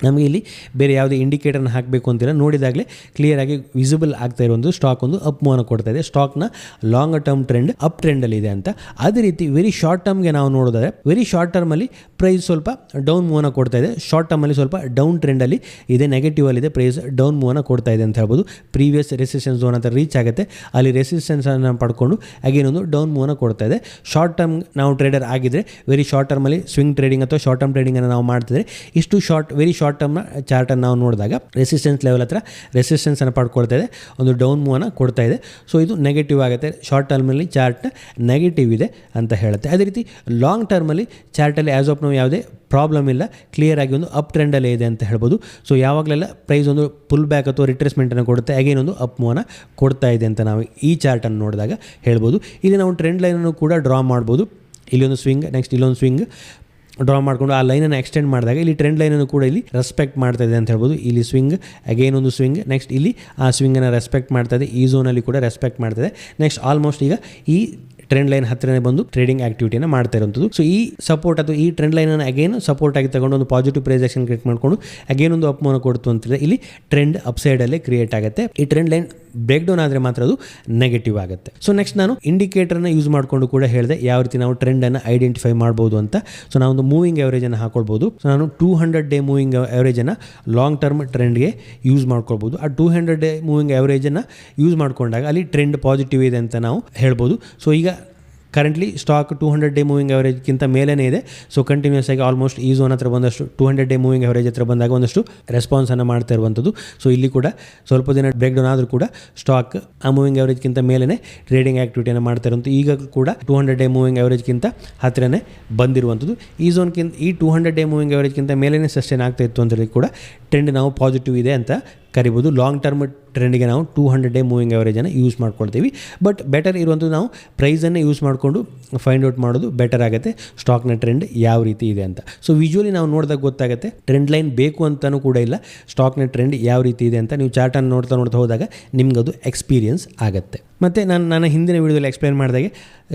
ನಮಗೆ ಇಲ್ಲಿ ಬೇರೆ ಯಾವುದೇ ಇಂಡಿಕೇಟರ್ನ ಹಾಕಬೇಕು ಅಂತಿಲ್ಲ, ನೋಡಿದಾಗಲೇ ಕ್ಲಿಯರ್ ಆಗಿ ವಿಸಿಬಲ್ ಆಗ್ತಾ ಇರುವಂಥ ಸ್ಟಾಕ್ ಒಂದು ಅಪ್ ಮೂವ್ನ ಕೊಡ್ತಾ ಇದೆ. ಸ್ಟಾಕ್ನ ಲಾಂಗ್ ಟರ್ಮ್ ಟ್ರೆಂಡ್ ಅಪ್ ಟ್ರೆಂಡಲ್ಲಿ ಇದೆ ಅಂತ. ಅದೇ ರೀತಿ ವೆರಿ ಶಾರ್ಟ್ ಟರ್ಮ್ಗೆ ನಾವು ನೋಡೋದಾದ್ರೆ ವೆರಿ ಶಾರ್ಟ್ ಟರ್ಮಲ್ಲಿ ಪ್ರೈಸ್ ಸ್ವಲ್ಪ ಡೌನ್ ಮೂವ್ನ ಕೊಡ್ತಾ ಇದೆ. ಶಾರ್ಟ್ ಟರ್ಮಲ್ಲಿ ಸ್ವಲ್ಪ ಡೌನ್ ಟ್ರೆಂಡಲ್ಲಿ ಇದೆ, ನೆಗೆಟಿವ್ ಅಲ್ಲಿದೆ, ಪ್ರೈಸ್ ಡೌನ್ ಮೂವ್ನ ಕೊಡ್ತಾ ಇದೆ ಅಂತ ಹೇಳ್ಬೋದು. ಪ್ರೀವಿಯಸ್ ರೆಸಿಸ್ಟೆನ್ಸ್ ಝೋನ್ ಅಂತ ರೀಚ್ ಆಗುತ್ತೆ, ಅಲ್ಲಿ ರೆಸಿಸ್ಟೆನ್ಸನ್ನು ಪಡ್ಕೊಂಡು ಅಗೇನ್ ಒಂದು ಡೌನ್ ಮೂವ್ನ ಕೊಡ್ತಾ ಇದೆ. ಶಾರ್ಟ್ ಟರ್ಮ್ ನಾವು ಟ್ರೇಡರ್ ಆಗಿದ್ದರೆ ವೆರಿ ಶಾರ್ಟ್ ಟರ್ಮಲ್ಲಿ ಸ್ವಿಂಗ್ ಟ್ರೇಡಿಂಗ್ ಅಥವಾ ಶಾರ್ಟ್ ಟರ್ಮ್ ಟ್ರೇಡಿಂಗನ್ನು ನಾವು ಮಾಡ್ತಿದ್ರೆ ಇಷ್ಟು ವೆರಿ ಶಾರ್ಟ್ ಟರ್ಮ್ನ ಚಾರ್ಟನ್ನು ನಾವು ನೋಡಿದಾಗ ರೆಸಿಸ್ಟೆನ್ಸ್ ಲೆವೆಲ್ ಹತ್ರ ರೆಸಿಸ್ಟೆನ್ಸನ್ನು ಪಡ್ಕೊಳ್ತಾ ಇದೆ, ಒಂದು ಡೌನ್ ಮೂವನ್ನು ಕೊಡ್ತಾ ಇದೆ. ಸೊ ಇದು ನೆಗೆಟಿವ್ ಆಗುತ್ತೆ. ಶಾರ್ಟ್ ಟರ್ಮಲ್ಲಿ ಚಾರ್ಟ್ ನೆಗೆಟಿವ್ ಇದೆ ಅಂತ ಹೇಳುತ್ತೆ. ಅದೇ ರೀತಿ ಲಾಂಗ್ ಟರ್ಮಲ್ಲಿ ಚಾರ್ಟಲ್ಲಿ ಆ್ಯಸ್ ಆಫ್ ನಾವು ಯಾವುದೇ ಪ್ರಾಬ್ಲಮ್ ಇಲ್ಲ, ಕ್ಲಿಯರ್ ಆಗಿ ಒಂದು ಅಪ್ ಟ್ರೆಂಡಲ್ಲೇ ಇದೆ ಅಂತ ಹೇಳ್ಬೋದು. ಸೊ ಯಾವಾಗಲೆಲ್ಲ ಪ್ರೈಸ್ ಒಂದು ಪುಲ್ ಬ್ಯಾಕ್ ಅಥವಾ ರಿಟ್ರೇಸ್ಮೆಂಟನ್ನು ಕೊಡುತ್ತೆ, ಅಗೇನ್ ಒಂದು ಅಪ್ ಮೂವನ್ನು ಕೊಡ್ತಾ ಇದೆ ಅಂತ ನಾವು ಈ ಚಾರ್ಟನ್ನು ನೋಡಿದಾಗ ಹೇಳ್ಬೋದು. ಇಲ್ಲಿ ನಾವು ಟ್ರೆಂಡ್ ಲೈನನ್ನು ಕೂಡ ಡ್ರಾ ಮಾಡ್ಬೋದು. ಇಲ್ಲೊಂದು ಸ್ವಿಂಗ್, ನೆಕ್ಸ್ಟ್ ಇಲ್ಲೊಂದು ಸ್ವಿಂಗ್ ಡ್ರಾ ಮಾಡಿಕೊಂಡು ಆ ಲೈನನ್ನು ಎಕ್ಸ್ಟೆಂಡ್ ಮಾಡಿದಾಗ ಇಲ್ಲಿ ಟ್ರೆಂಡ್ ಲೈನನ್ನು ಕೂಡ ಇಲ್ಲಿ ರೆಸ್ಪೆಕ್ಟ್ ಮಾಡ್ತಾ ಇದೆ ಅಂತ ಹೇಳ್ಬೋದು. ಇಲ್ಲಿ ಸ್ವಿಂಗ್, ಅಗೇನ್ ಒಂದು ಸ್ವಿಂಗ್, ನೆಕ್ಸ್ಟ್ ಇಲ್ಲಿ ಆ ಸ್ವಿಂಗನ್ನು ರೆಸ್ಪೆಕ್ಟ್ ಮಾಡ್ತಾ ಇದೆ, ಈ ಝೋನಲ್ಲಿ ಕೂಡ ರೆಸ್ಪೆಕ್ಟ್ ಮಾಡ್ತಾ ಇದೆ. ನೆಕ್ಸ್ಟ್ ಆಲ್ಮೋಸ್ಟ್ ಈಗ ಈ ಟ್ರೆಂಡ್ ಲೈನ್ ಹತ್ತಿರನೇ ಬಂದು ಟ್ರೇಡಿಂಗ್ ಆಕ್ಟಿವಿಟಿಯನ್ನು ಮಾಡ್ತಾ ಇರುವಂಥದ್ದು. ಸೊ ಈ ಸಪೋರ್ಟ್ ಅಥವಾ ಈ ಟ್ರೆಂಡ್ ಲೈನನ್ನು ಅಗೇನ್ ಸಪೋರ್ಟ್ ಆಗಿ ತಗೊಂಡು ಒಂದು ಪಾಸಿಟಿವ್ ಪ್ರೈಸ್ ಆಕ್ಷನ್ ಕ್ರಿಯೇಟ್ ಮಾಡಿಕೊಂಡು ಅಗೇನ್ ಒಂದು ಅಪ್ ಮೂವ್ನ ಕೊಡ್ತು ಅಂತಂದರೆ ಇಲ್ಲಿ ಟ್ರೆಂಡ್ ಅಪ್ ಸೈಡಲ್ಲೇ ಕ್ರಿಯೇಟ್ ಆಗುತ್ತೆ. ಈ ಟ್ರೆಂಡ್ ಲೈನ್ ಬ್ರೇಕ್ ಡೌನ್ ಆದರೆ ಮಾತ್ರ ಅದು ನೆಗೆಟಿವ್ ಆಗುತ್ತೆ. ಸೊ ನೆಕ್ಸ್ಟ್ ನಾನು ಇಂಡಿಕೇಟರ್ನ ಯೂಸ್ ಮಾಡಿಕೊಂಡು ಕೂಡ ಹೇಳಿದೆ ಯಾವ ರೀತಿ ನಾವು ಟ್ರೆಂಡನ್ನು ಐಡೆಂಟಿಫೈ ಮಾಡ್ಬೋದು ಅಂತ. ಸೊ ನಾವೊಂದು ಮೂವಿಂಗ್ ಆವರೇಜನ್ನು ಹಾಕೊಳ್ಬೋದು. ಸೊ ನಾನು 200 ಡೇ ಮೂವಿಂಗ್ ಆವರೇಜನ್ನು ಲಾಂಗ್ ಟರ್ಮ್ ಟ್ರೆಂಡ್ಗೆ ಯೂಸ್ ಮಾಡ್ಕೊಳ್ಬೋದು. ಆ 200 ಡೇ ಮೂವಿಂಗ್ ಆವರೇಜನ್ನು ಯೂಸ್ ಮಾಡಿಕೊಂಡಾಗ ಅಲ್ಲಿ ಟ್ರೆಂಡ್ ಪಾಸಿಟಿವ್ ಇದೆ ಅಂತ ನಾವು ಹೇಳ್ಬೋದು. ಸೊ ಈಗ ಕರೆಂಟ್ಲಿ ಸ್ಟಾಕ್ 200 ಡೇ ಮೂವಿಂಗ್ ಅವರೇಜ್ಗಿಂತ ಮೇಲೇ ಇದೆ. ಸೊ ಕಂಟಿನ್ಯೂಸ್ ಆಗಿ ಆಲ್ಮೋಸ್ಟ್ ಈ ಝೋನ್ ಹತ್ರ ಬಂದಷ್ಟು 200 ಡೇ ಮೂವಿಂಗ್ ಅವರೇಜ್ ಹತ್ರ ಬಂದಾಗ ಒಂದಷ್ಟು ರೆಸ್ಪಾನ್ಸನ್ನು ಮಾಡ್ತಾ ಇರುವಂಥದ್ದು. ಸೊ ಇಲ್ಲಿ ಕೂಡ ಸ್ವಲ್ಪ ದಿನ ಬ್ರೇಕ್ ಡೌನ್ ಆದರೂ ಕೂಡ ಸ್ಟಾಕ್ ಆ ಮೂವಿಂಗ್ ಅವರೇಜ್ಗಿಂತ ಮೇಲೇ ಟ್ರೇಡಿಂಗ್ ಆ್ಯಕ್ಟಿವಿಟಿಯನ್ನು ಮಾಡ್ತಾ ಇರುವಂಥದ್ದು. ಈಗ ಕೂಡ 200 ಡೇ ಮೂವಿಂಗ್ ಅವರೇಜ್ಗಿಂತ ಹತ್ತಿರನೇ ಬಂದಿರುವಂಥದ್ದು. ಈ ಝೋನ್ಗಿಂತ ಈ 200 ಡೇ ಮೂವಿಂಗ್ ಅವರೇಜ್ಗಿಂತ ಮೇಲೇ ಸಸ್ಟೈನ್ ಆಗ್ತಾ ಇತ್ತು ಅಂತೇಳಿ ಕೂಡ ಟ್ರೆಂಡ್ ನಾವು ಪಾಸಿಟಿವ್ ಇದೆ ಅಂತ ಕರಿಬೋದು. ಲಾಂಗ್ ಟರ್ಮ್ ಟ್ರೆಂಡಿಗೆ ನಾವು 200 ಡೇ ಮೂವಿಂಗ್ ಅವರೇಜನ್ನು ಯೂಸ್ ಮಾಡ್ಕೊಳ್ತೀವಿ. ಬಟ್ ಬೆಟರ್ ಇರುವಂಥದ್ದು ನಾವು ಪ್ರೈಸನ್ನು ಯೂಸ್ ಮಾಡಿಕೊಂಡು ಫೈಂಡ್ ಔಟ್ ಮಾಡೋದು ಬೆಟರ್ ಆಗುತ್ತೆ ಸ್ಟಾಕ್ನ ಟ್ರೆಂಡ್ ಯಾವ ರೀತಿ ಇದೆ ಅಂತ. ಸೊ ವಿಜುವಲಿ ನಾವು ನೋಡಿದಾಗ ಗೊತ್ತಾಗುತ್ತೆ ಟ್ರೆಂಡ್ ಲೈನ್ ಬೇಕು ಅಂತಲೂ ಕೂಡ ಇಲ್ಲ, ಸ್ಟಾಕ್ನ ಟ್ರೆಂಡ್ ಯಾವ ರೀತಿ ಇದೆ ಅಂತ ನೀವು ಚಾರ್ಟನ್ನು ನೋಡ್ತಾ ಹೋದಾಗ ನಿಮ್ಗದು ಎಕ್ಸ್ಪೀರಿಯನ್ಸ್ ಆಗುತ್ತೆ. ಮತ್ತು ನನ್ನ ಹಿಂದಿನ ವೀಡಿಯೋದಲ್ಲಿ ಎಕ್ಸ್ಪ್ಲೈನ್ ಮಾಡಿದಾಗೆ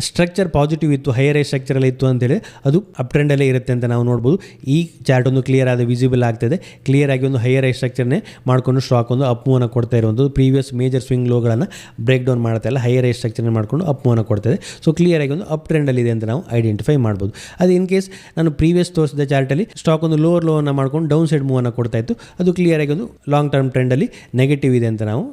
ಸ್ಟ್ರಕ್ಚರ್ ಪಾಸಿಟಿವ್ ಇತ್ತು, ಹೈಯರ್ ಐ ಸ್ಟ್ರಕ್ಚರಲ್ಲಿ ಇತ್ತು ಅಂತೇಳಿ ಅದು ಅಪ್ ಟ್ರೆಂಡಲ್ಲೇ ಇರುತ್ತೆ ಅಂತ ನಾವು ನೋಡ್ಬೋದು. ಈ ಚಾರ್ಟ್ ಒಂದು ಕ್ಲಿಯರ್ ಆದ ವಿಸಿಬಲ್ ಆಗ್ತದೆ. ಕ್ಲಿಯರ್ ಆಗಿ ಒಂದು ಹೈಯರ್ ಐ ಸ್ಟ್ರಕ್ಚರ್ನೇ ಮಾಡಿಕೊಂಡು ಸ್ಟಾಕ್ ಒಂದು ಅಪ್ ಮೂವ್ನ ಕೊಡ್ತಾ ಇರುವಂಥದ್ದು. ಪ್ರೀವಿಯಸ್ ಮೇಜರ್ ಸ್ವಿಂಗ್ ಲೋಗಳನ್ನು ಬ್ರೇಕ್ ಡೌನ್ ಮಾಡ್ತಾ ಇಲ್ಲ, ಹೈಯರ್ ಐ ಸ್ಟ್ರಕ್ಚರ್ನ ಮಾಡಿಕೊಂಡು ಅಪ್ ಮೂವ್ನ ಕೊಡ್ತದೆ. ಸೊ ಕ್ಲಿಯರ್ ಆಗಿ ಒಂದು ಅಪ್ ಟ್ರೆಂಡಲ್ಲಿದೆ ಅಂತ ನಾವು ಐಡೆಂಟಿಫೈ ಮಾಡ್ಬೋದು. ಅದು ಇನ್ ಕೇಸ್ ನಾನು ಪ್ರೀವಿಯಸ್ ತೋರಿಸಿದ ಚಾರ್ಟಲ್ಲಿ ಸ್ಟಾಕ್ ಒಂದು ಲೋವರ್ ಲೋವನ್ನು ಮಾಡ್ಕೊಂಡು ಡೌನ್ ಸೈಡ್ ಮೂವನ್ನು ಕೊಡ್ತಾ ಇತ್ತು, ಅದು ಕ್ಲಿಯರ್ ಆಗಿ ಒಂದು ಲಾಂಗ್ ಟರ್ಮ್ ಟ್ರೆಂಡಲ್ಲಿ ನೆಗೆಟಿವ್ ಇದೆ ಅಂತ ನಾವು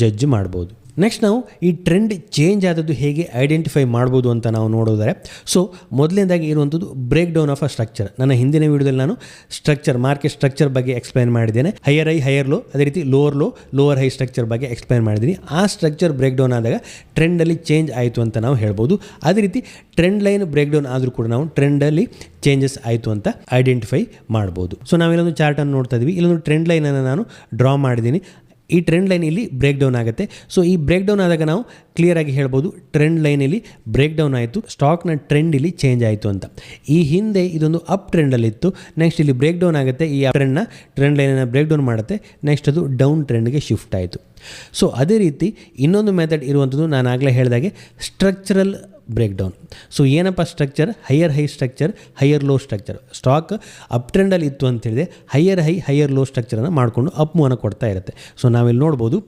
ಜಡ್ಜ್ ಮಾಡ್ಬೋದು. ನೆಕ್ಸ್ಟ್ ನಾವು ಈ ಟ್ರೆಂಡ್ ಚೇಂಜ್ ಆದದ್ದು ಹೇಗೆ ಐಡೆಂಟಿಫೈ ಮಾಡ್ಬೋದು ಅಂತ ನಾವು ನೋಡೋದಾರೆ, ಸೊ ಮೊದಲನೇದಾಗಿ ಇರುವಂಥದ್ದು break down of a structure. ನನ್ನ ಹಿಂದಿನ ವೀಡಿಯೋದಲ್ಲಿ ನಾನು ಸ್ಟ್ರಕ್ಚರ್, ಮಾರ್ಕೆಟ್ ಸ್ಟ್ರಕ್ಚರ್ ಬಗ್ಗೆ ಎಕ್ಸ್ಪ್ಲೈನ್ ಮಾಡಿದ್ದೇನೆ. ಹೈಯರ್ ಹೈ, ಹೈಯರ್ ಲೋ, ಅದೇ ರೀತಿ lower low, lower high structure ಬಗ್ಗೆ ಎಕ್ಸ್ಪ್ಲೈನ್ ಮಾಡಿದ್ದೀನಿ. ಆ ಸ್ಟ್ರಕ್ಚರ್ ಬ್ರೇಕ್ ಡೌನ್ ಆದಾಗ ಟ್ರೆಂಡಲ್ಲಿ ಚೇಂಜ್ ಆಯಿತು ಅಂತ ನಾವು ಹೇಳ್ಬೋದು. ಅದೇ ರೀತಿ ಟ್ರೆಂಡ್ ಲೈನ್ ಬ್ರೇಕ್ ಡೌನ್ ಆದರೂ ಕೂಡ ನಾವು ಟ್ರೆಂಡಲ್ಲಿ ಚೇಂಜಸ್ ಆಯಿತು ಅಂತ ಐಡೆಂಟಿಫೈ ಮಾಡ್ಬೋದು. ಸೊ ನಾವಿಲ್ಲೊಂದು ಚಾರ್ಟನ್ನು ನೋಡ್ತಾ ಇದ್ವಿ, ಇಲ್ಲೊಂದು ಟ್ರೆಂಡ್ ಲೈನನ್ನು ನಾನು ಡ್ರಾ ಮಾಡಿದ್ದೀನಿ. ಈ ಟ್ರೆಂಡ್ ಲೈನ್ ಇಲ್ಲಿ ಬ್ರೇಕ್ ಡೌನ್ ಆಗುತ್ತೆ. ಸೊ ಈ ಬ್ರೇಕ್ ಡೌನ್ ಆದಾಗ ನಾವು ಕ್ಲಿಯರಾಗಿ ಹೇಳ್ಬೋದು ಟ್ರೆಂಡ್ ಲೈನಲ್ಲಿ ಬ್ರೇಕ್ ಡೌನ್ ಆಯಿತು, ಸ್ಟಾಕ್ನ ಟ್ರೆಂಡ್ ಇಲ್ಲಿ ಚೇಂಜ್ ಆಯಿತು ಅಂತ. ಈ ಹಿಂದೆ ಇದೊಂದು ಅಪ್ ಟ್ರೆಂಡಲ್ಲಿತ್ತು, ನೆಕ್ಸ್ಟ್ ಇಲ್ಲಿ ಬ್ರೇಕ್ ಡೌನ್ ಆಗುತ್ತೆ, ಈ ಅಪ್ ಟ್ರೆಂಡ್ ಲೈನನ್ನು ಬ್ರೇಕ್ ಡೌನ್ ಮಾಡುತ್ತೆ, ನೆಕ್ಸ್ಟ್ ಅದು ಡೌನ್ ಟ್ರೆಂಡ್ಗೆ ಶಿಫ್ಟ್ ಆಯಿತು. ಸೊ ಅದೇ ರೀತಿ ಇನ್ನೊಂದು ಮೆಥಡ್ ಇರುವಂಥದ್ದು ನಾನು ಆಗಲೇ ಹೇಳಿದಾಗೆ ಸ್ಟ್ರಕ್ಚರಲ್ ಬ್ರೇಕ್ ಡೌನ್. ಸೊ ಏನಪ್ಪ structure, higher high structure, higher low structure. Stock up ಟ್ರೆಂಡಲ್ಲಿ ಇತ್ತು ಅಂತೇಳಿದೆ, ಹೈಯರ್ ಹೈ, ಹೈಯರ್ ಲೋ ಸ್ಟ್ರಕ್ಚರನ್ನು ಮಾಡಿಕೊಂಡು ಅಪ್ ಮೂವ್ನ ಕೊಡ್ತಾ ಇರುತ್ತೆ. ಸೊ ನಾವಿಲ್ಲಿ ನೋಡ್ಬೋದು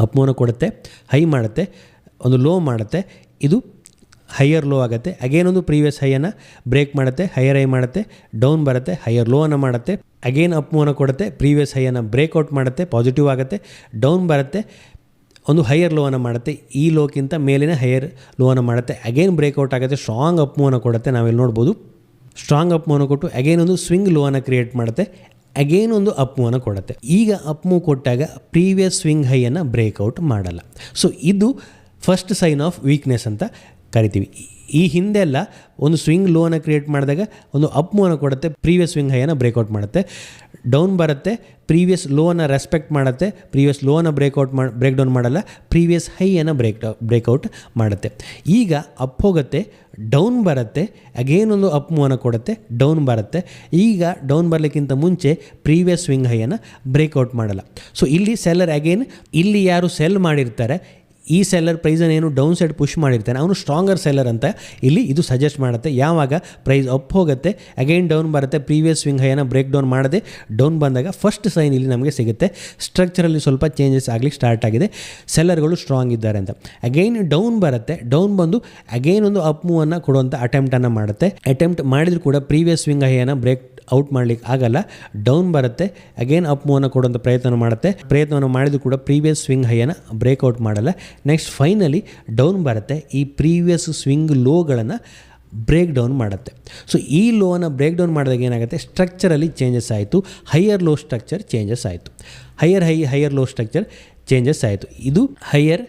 ಅಪ್ ಮೂವ್ನ ಕೊಡುತ್ತೆ, ಹೈ ಮಾಡುತ್ತೆ, ಒಂದು ಲೋ ಮಾಡುತ್ತೆ, ಇದು ಹೈಯರ್ ಲೋ ಆಗುತ್ತೆ. ಅಗೇನ್ ಒಂದು ಪ್ರೀವಿಯಸ್ ಹೈಯನ್ನು ಬ್ರೇಕ್ ಮಾಡುತ್ತೆ, ಹೈಯರ್ ಹೈ ಮಾಡುತ್ತೆ, ಡೌನ್ ಬರುತ್ತೆ, ಹೈಯರ್ ಲೋವನ್ನು ಮಾಡುತ್ತೆ, ಅಗೇನ್ ಅಪ್ ಮೂವ್ನ ಕೊಡುತ್ತೆ, ಪ್ರೀವಿಯಸ್ ಹೈಯನ್ನು ಬ್ರೇಕ್ಔಟ್ ಮಾಡುತ್ತೆ, ಪಾಸಿಟಿವ್ ಆಗುತ್ತೆ, ಡೌನ್ ಬರುತ್ತೆ, ಒಂದು ಹೈಯರ್ ಲೋವನ್ನು ಮಾಡುತ್ತೆ, ಈ ಲೋಕ್ಕಿಂತ ಮೇಲಿನ ಹೈಯರ್ ಲೋವನ್ನು ಮಾಡುತ್ತೆ, ಅಗೇನ್ ಬ್ರೇಕ್ಔಟ್ ಆಗುತ್ತೆ, ಸ್ಟ್ರಾಂಗ್ ಅಪ್ ಮೂವ್ನ ಕೊಡುತ್ತೆ. ನಾವಿಲ್ಲಿ ನೋಡ್ಬೋದು ಸ್ಟ್ರಾಂಗ್ ಅಪ್ ಮೂವ್ನ ಕೊಟ್ಟು ಅಗೇನ್ ಒಂದು ಸ್ವಿಂಗ್ ಲೋವನ್ನು ಕ್ರಿಯೇಟ್ ಮಾಡುತ್ತೆ, ಅಗೇನ್ ಒಂದು ಅಪ್ ಮೂವ್ನ ಕೊಡುತ್ತೆ. ಈಗ ಅಪ್ ಮೂವ್ ಕೊಟ್ಟಾಗ ಪ್ರೀವಿಯಸ್ ಸ್ವಿಂಗ್ ಹೈಯನ್ನು ಬ್ರೇಕ್ಔಟ್ ಮಾಡಲ್ಲ. ಸೊ ಇದು ಫಸ್ಟ್ ಸೈನ್ ಆಫ್ ವೀಕ್ನೆಸ್ ಅಂತ ಕರಿತೀವಿ. ಈ ಹಿಂದೆಲ್ಲ ಒಂದು ಸ್ವಿಂಗ್ ಲೋನ ಕ್ರಿಯೇಟ್ ಮಾಡಿದಾಗ ಒಂದು ಅಪ್ ಮೂವ್ನ ಕೊಡುತ್ತೆ, ಪ್ರೀವಿಯಸ್ ಸ್ವಿಂಗ್ ಹೈಯನ್ನು ಬ್ರೇಕ್ಔಟ್ ಮಾಡುತ್ತೆ, ಡೌನ್ ಬರುತ್ತೆ, ಪ್ರೀವಿಯಸ್ ಲೋನ ರೆಸ್ಪೆಕ್ಟ್ ಮಾಡುತ್ತೆ, ಪ್ರೀವಿಯಸ್ ಲೋನ ಬ್ರೇಕ್ ಡೌನ್ ಮಾಡಲ್ಲ, ಪ್ರೀವಿಯಸ್ ಹೈಯನ್ನು ಬ್ರೇಕ್ಔಟ್ ಮಾಡುತ್ತೆ. ಈಗ ಅಪ್ ಹೋಗುತ್ತೆ, ಡೌನ್ ಬರುತ್ತೆ, ಅಗೇನ್ ಒಂದು ಅಪ್ ಮೂವ್ನ ಕೊಡುತ್ತೆ, ಡೌನ್ ಬರುತ್ತೆ. ಈಗ ಡೌನ್ ಬರಲಿಕ್ಕಿಂತ ಮುಂಚೆ ಪ್ರೀವಿಯಸ್ ಸ್ವಿಂಗ್ ಹೈಯನ್ನು ಬ್ರೇಕ್ಔಟ್ ಮಾಡಲ್ಲ. ಸೊ ಇಲ್ಲಿ ಸೆಲ್ಲರ್ ಅಗೇನ್, ಇಲ್ಲಿ ಯಾರು ಸೆಲ್ ಮಾಡಿರ್ತಾರೆ, ಈ ಸೆಲ್ಲರ್ ಪ್ರೈಸನ್ನು ಏನು ಡೌನ್ ಸೈಡ್ ಪುಷ್ ಮಾಡಿರ್ತಾನೆ, ಅವನು ಸ್ಟ್ರಾಂಗರ್ ಸೆಲ್ಲರ್ ಅಂತ ಇಲ್ಲಿ ಇದು ಸಜೆಸ್ಟ್ ಮಾಡುತ್ತೆ. ಯಾವಾಗ ಪ್ರೈಸ್ ಅಪ್ ಹೋಗುತ್ತೆ, ಅಗೈನ್ ಡೌನ್ ಬರುತ್ತೆ, ಪ್ರೀವಿಯಸ್ ಸ್ವಿಂಗ್ ಹೈಯನ್ನು ಬ್ರೇಕ್ ಡೌನ್ ಮಾಡದೆ ಡೌನ್ ಬಂದಾಗ ಫಸ್ಟ್ ಸೈನ್ ಇಲ್ಲಿ ನಮಗೆ ಸಿಗುತ್ತೆ, ಸ್ಟ್ರಕ್ಚರಲ್ಲಿ ಸ್ವಲ್ಪ ಚೇಂಜಸ್ ಆಗಲಿಕ್ಕೆ ಸ್ಟಾರ್ಟ್ ಆಗಿದೆ, ಸೆಲ್ಲರ್ಗಳು ಸ್ಟ್ರಾಂಗ್ ಇದ್ದಾರೆ ಅಂತ. ಅಗೈನ್ ಡೌನ್ ಬರುತ್ತೆ, ಡೌನ್ ಬಂದು ಅಗೈನ್ ಒಂದು ಅಪ್ ಮೂವನ್ನು ಕೊಡುವಂಥ ಅಟೆಂಪ್ಟನ್ನು ಮಾಡುತ್ತೆ. ಅಟೆಂಪ್ಟ್ ಮಾಡಿದರೂ ಕೂಡ ಪ್ರೀವಿಯಸ್ ಸ್ವಿಂಗ್ ಹೈಯನ್ನು ಬ್ರೇಕ್ ಔಟ್ ಮಾಡಲಿಕ್ಕೆ ಆಗಲ್ಲ, ಡೌನ್ ಬರುತ್ತೆ, ಅಗೇನ್ ಅಪ್ ಮೂವನ್ನು ಕೊಡುವಂಥ ಪ್ರಯತ್ನವನ್ನು ಮಾಡಿದರೂ ಕೂಡ ಪ್ರೀವಿಯಸ್ ಸ್ವಿಂಗ್ ಹೈಯನ್ನು ಬ್ರೇಕ್ಔಟ್ ಮಾಡಲ್ಲ. ನೆಕ್ಸ್ಟ್ ಫೈನಲಿ ಡೌನ್ ಬರುತ್ತೆ, ಈ ಪ್ರೀವಿಯಸ್ ಸ್ವಿಂಗ್ ಲೋಗಳನ್ನು ಬ್ರೇಕ್ ಡೌನ್ ಮಾಡುತ್ತೆ. ಸೊ ಈ ಲೋವನ್ನು ಬ್ರೇಕ್ ಡೌನ್ ಮಾಡಿದಾಗ ಏನಾಗುತ್ತೆ, ಸ್ಟ್ರಕ್ಚರಲ್ಲಿ ಚೇಂಜಸ್ ಆಯಿತು, ಹೈಯರ್ ಲೋ ಸ್ಟ್ರಕ್ಚರ್ ಚೇಂಜಸ್ ಆಯಿತು, higher high, higher low structure changes ಆಯಿತು. ಇದು ಹೈಯರ್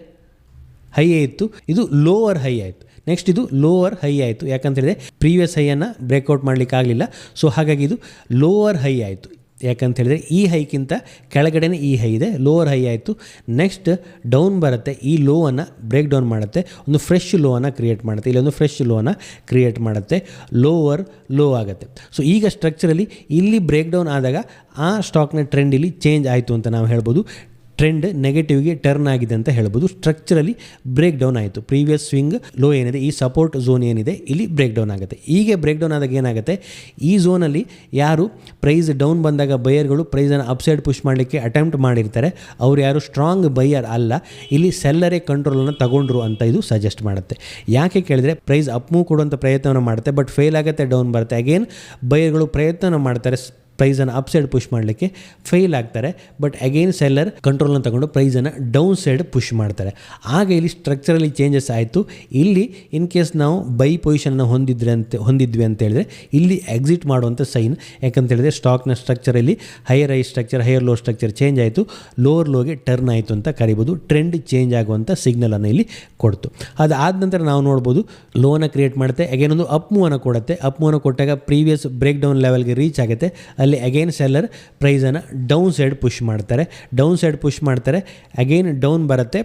ಹೈ ಇತ್ತು, ಇದು ಲೋವರ್ ಹೈ ಆಯಿತು, ನೆಕ್ಸ್ಟ್ ಇದು ಲೋವರ್ ಹೈ ಆಯಿತು. ಯಾಕಂತೇಳಿದ್ರೆ ಪ್ರೀವಿಯಸ್ ಹೈಯನ್ನು ಬ್ರೇಕ್ಔಟ್ ಮಾಡಲಿಕ್ಕೆ ಆಗಲಿಲ್ಲ, ಸೊ ಹಾಗಾಗಿ ಇದು ಲೋವರ್ ಹೈ ಆಯಿತು. ಯಾಕಂತೇಳಿದ್ರೆ ಈ ಹೈಕ್ಕಿಂತ ಕೆಳಗಡೆನೇ ಈ ಹೈ ಇದೆ, ಲೋವರ್ ಹೈ ಆಯಿತು. ನೆಕ್ಸ್ಟ್ ಡೌನ್ ಬರುತ್ತೆ, ಈ ಲೋವನ್ನು ಬ್ರೇಕ್ ಡೌನ್ ಮಾಡುತ್ತೆ, ಒಂದು ಫ್ರೆಶ್ ಲೋವನ್ನು ಕ್ರಿಯೇಟ್ ಮಾಡುತ್ತೆ, ಇಲ್ಲೊಂದು ಫ್ರೆಶ್ ಲೋವನ್ನು ಕ್ರಿಯೇಟ್ ಮಾಡುತ್ತೆ, ಲೋವರ್ ಲೋ ಆಗುತ್ತೆ. ಸೊ ಈಗ ಸ್ಟ್ರಕ್ಚರಲ್ಲಿ ಇಲ್ಲಿ ಬ್ರೇಕ್ ಡೌನ್ ಆದಾಗ ಆ ಸ್ಟಾಕ್ನ ಟ್ರೆಂಡ್ ಇಲ್ಲಿ ಚೇಂಜ್ ಆಯಿತು ಅಂತ ನಾವು ಹೇಳ್ಬೋದು. ಟ್ರೆಂಡ್ ನೆಗೆಟಿವ್ಗೆ ಟರ್ನ್ ಆಗಿದೆ ಅಂತ ಹೇಳ್ಬೋದು. ಸ್ಟ್ರಕ್ಚರಲಿ ಬ್ರೇಕ್ ಡೌನ್ ಆಯಿತು, ಪ್ರೀವಿಯಸ್ ಸ್ವಿಂಗ್ ಲೋ ಏನಿದೆ, ಈ ಸಪೋರ್ಟ್ ಝೋನ್ ಏನಿದೆ ಇಲ್ಲಿ ಬ್ರೇಕ್ ಡೌನ್ ಆಗುತ್ತೆ. ಹೀಗೆ ಬ್ರೇಕ್ ಡೌನ್ ಆದಾಗ ಏನಾಗುತ್ತೆ, ಈ ಝೋನಲ್ಲಿ ಯಾರು ಪ್ರೈಸ್ ಡೌನ್ ಬಂದಾಗ ಬೈಯರ್ಗಳು ಪ್ರೈಸನ್ನು ಅಪ್ಸೈಡ್ ಪುಷ್ ಮಾಡಲಿಕ್ಕೆ ಅಟೆಂಪ್ಟ್ ಮಾಡಿರ್ತಾರೆ, ಅವ್ರು ಯಾರು ಸ್ಟ್ರಾಂಗ್ ಬೈಯರ್ ಅಲ್ಲ, ಇಲ್ಲಿ ಸೆಲ್ಲರೇ ಕಂಟ್ರೋಲನ್ನು ತಗೊಂಡ್ರು ಅಂತ ಇದು ಸಜೆಸ್ಟ್ ಮಾಡುತ್ತೆ. ಯಾಕೆ ಕೇಳಿದರೆ ಪ್ರೈಸ್ ಅಪ್ ಮೂವ್ ಕೊಡುವಂಥ ಪ್ರಯತ್ನವನ್ನು ಮಾಡುತ್ತೆ, ಬಟ್ ಫೇಲ್ ಆಗುತ್ತೆ, ಡೌನ್ ಬರುತ್ತೆ, ಅಗೇನ್ ಬೈಯರ್ಗಳು ಪ್ರಯತ್ನ ಮಾಡ್ತಾರೆ ಪ್ರೈಸನ್ನು ಅಪ್ ಸೈಡ್ ಪುಷ್ ಮಾಡಲಿಕ್ಕೆ, ಫೇಲ್ ಆಗ್ತಾರೆ, ಬಟ್ ಅಗೈನ್ ಸೆಲ್ಲರ್ ಕಂಟ್ರೋಲ್ನ ತಗೊಂಡು ಪ್ರೈಸನ್ನು ಡೌನ್ ಸೈಡ್ ಪುಷ್ ಮಾಡ್ತಾರೆ. ಆಗ ಇಲ್ಲಿ ಸ್ಟ್ರಕ್ಚರಲ್ಲಿ ಚೇಂಜಸ್ ಆಯಿತು. ಇಲ್ಲಿ ಇನ್ ಕೇಸ್ ನಾವು ಬೈ ಪೊಸಿಷನ್ನ ಹೊಂದಿದ್ವಿ ಅಂತ ಹೇಳಿದ್ರೆ ಇಲ್ಲಿ ಎಕ್ಸಿಟ್ ಮಾಡುವಂಥ ಸೈನ್. ಯಾಕಂತೇಳಿದ್ರೆ ಸ್ಟಾಕ್ನ ಸ್ಟ್ರಕ್ಚರಲ್ಲಿ higher high structure, higher low structure change ಆಯಿತು, ಲೋವರ್ ಲೋಗೆ ಟರ್ನ್ ಆಯಿತು ಅಂತ ಕರಿಬೋದು. ಟ್ರೆಂಡ್ ಚೇಂಜ್ ಆಗುವಂಥ ಸಿಗ್ನಲನ್ನು ಇಲ್ಲಿ ಕೊಡ್ತು. ಅದಾದ ನಂತರ ನಾವು ನೋಡ್ಬೋದು ಲೋನ ಕ್ರಿಯೇಟ್ ಮಾಡುತ್ತೆ, ಅಗೇನ್ ಒಂದು ಅಪ್ ಮೂವನ್ನು ಕೊಡುತ್ತೆ, ಅಪ್ ಮೂವನ್ನು ಕೊಟ್ಟಾಗ ಪ್ರೀವಿಯಸ್ ಬ್ರೇಕ್ ಡೌನ್ ಲೆವೆಲ್ಗೆ ರೀಚ್ ಆಗುತ್ತೆ, ಅಲ್ಲಿ ಅಗೇನ್ ಸೆಲ್ಲರ್ ಪ್ರೈಸನ್ನು ಡೌನ್ ಸೈಡ್ ಪುಷ್ ಮಾಡ್ತಾರೆ, ಅಗೇನ್ ಡೌನ್ ಬರುತ್ತೆ,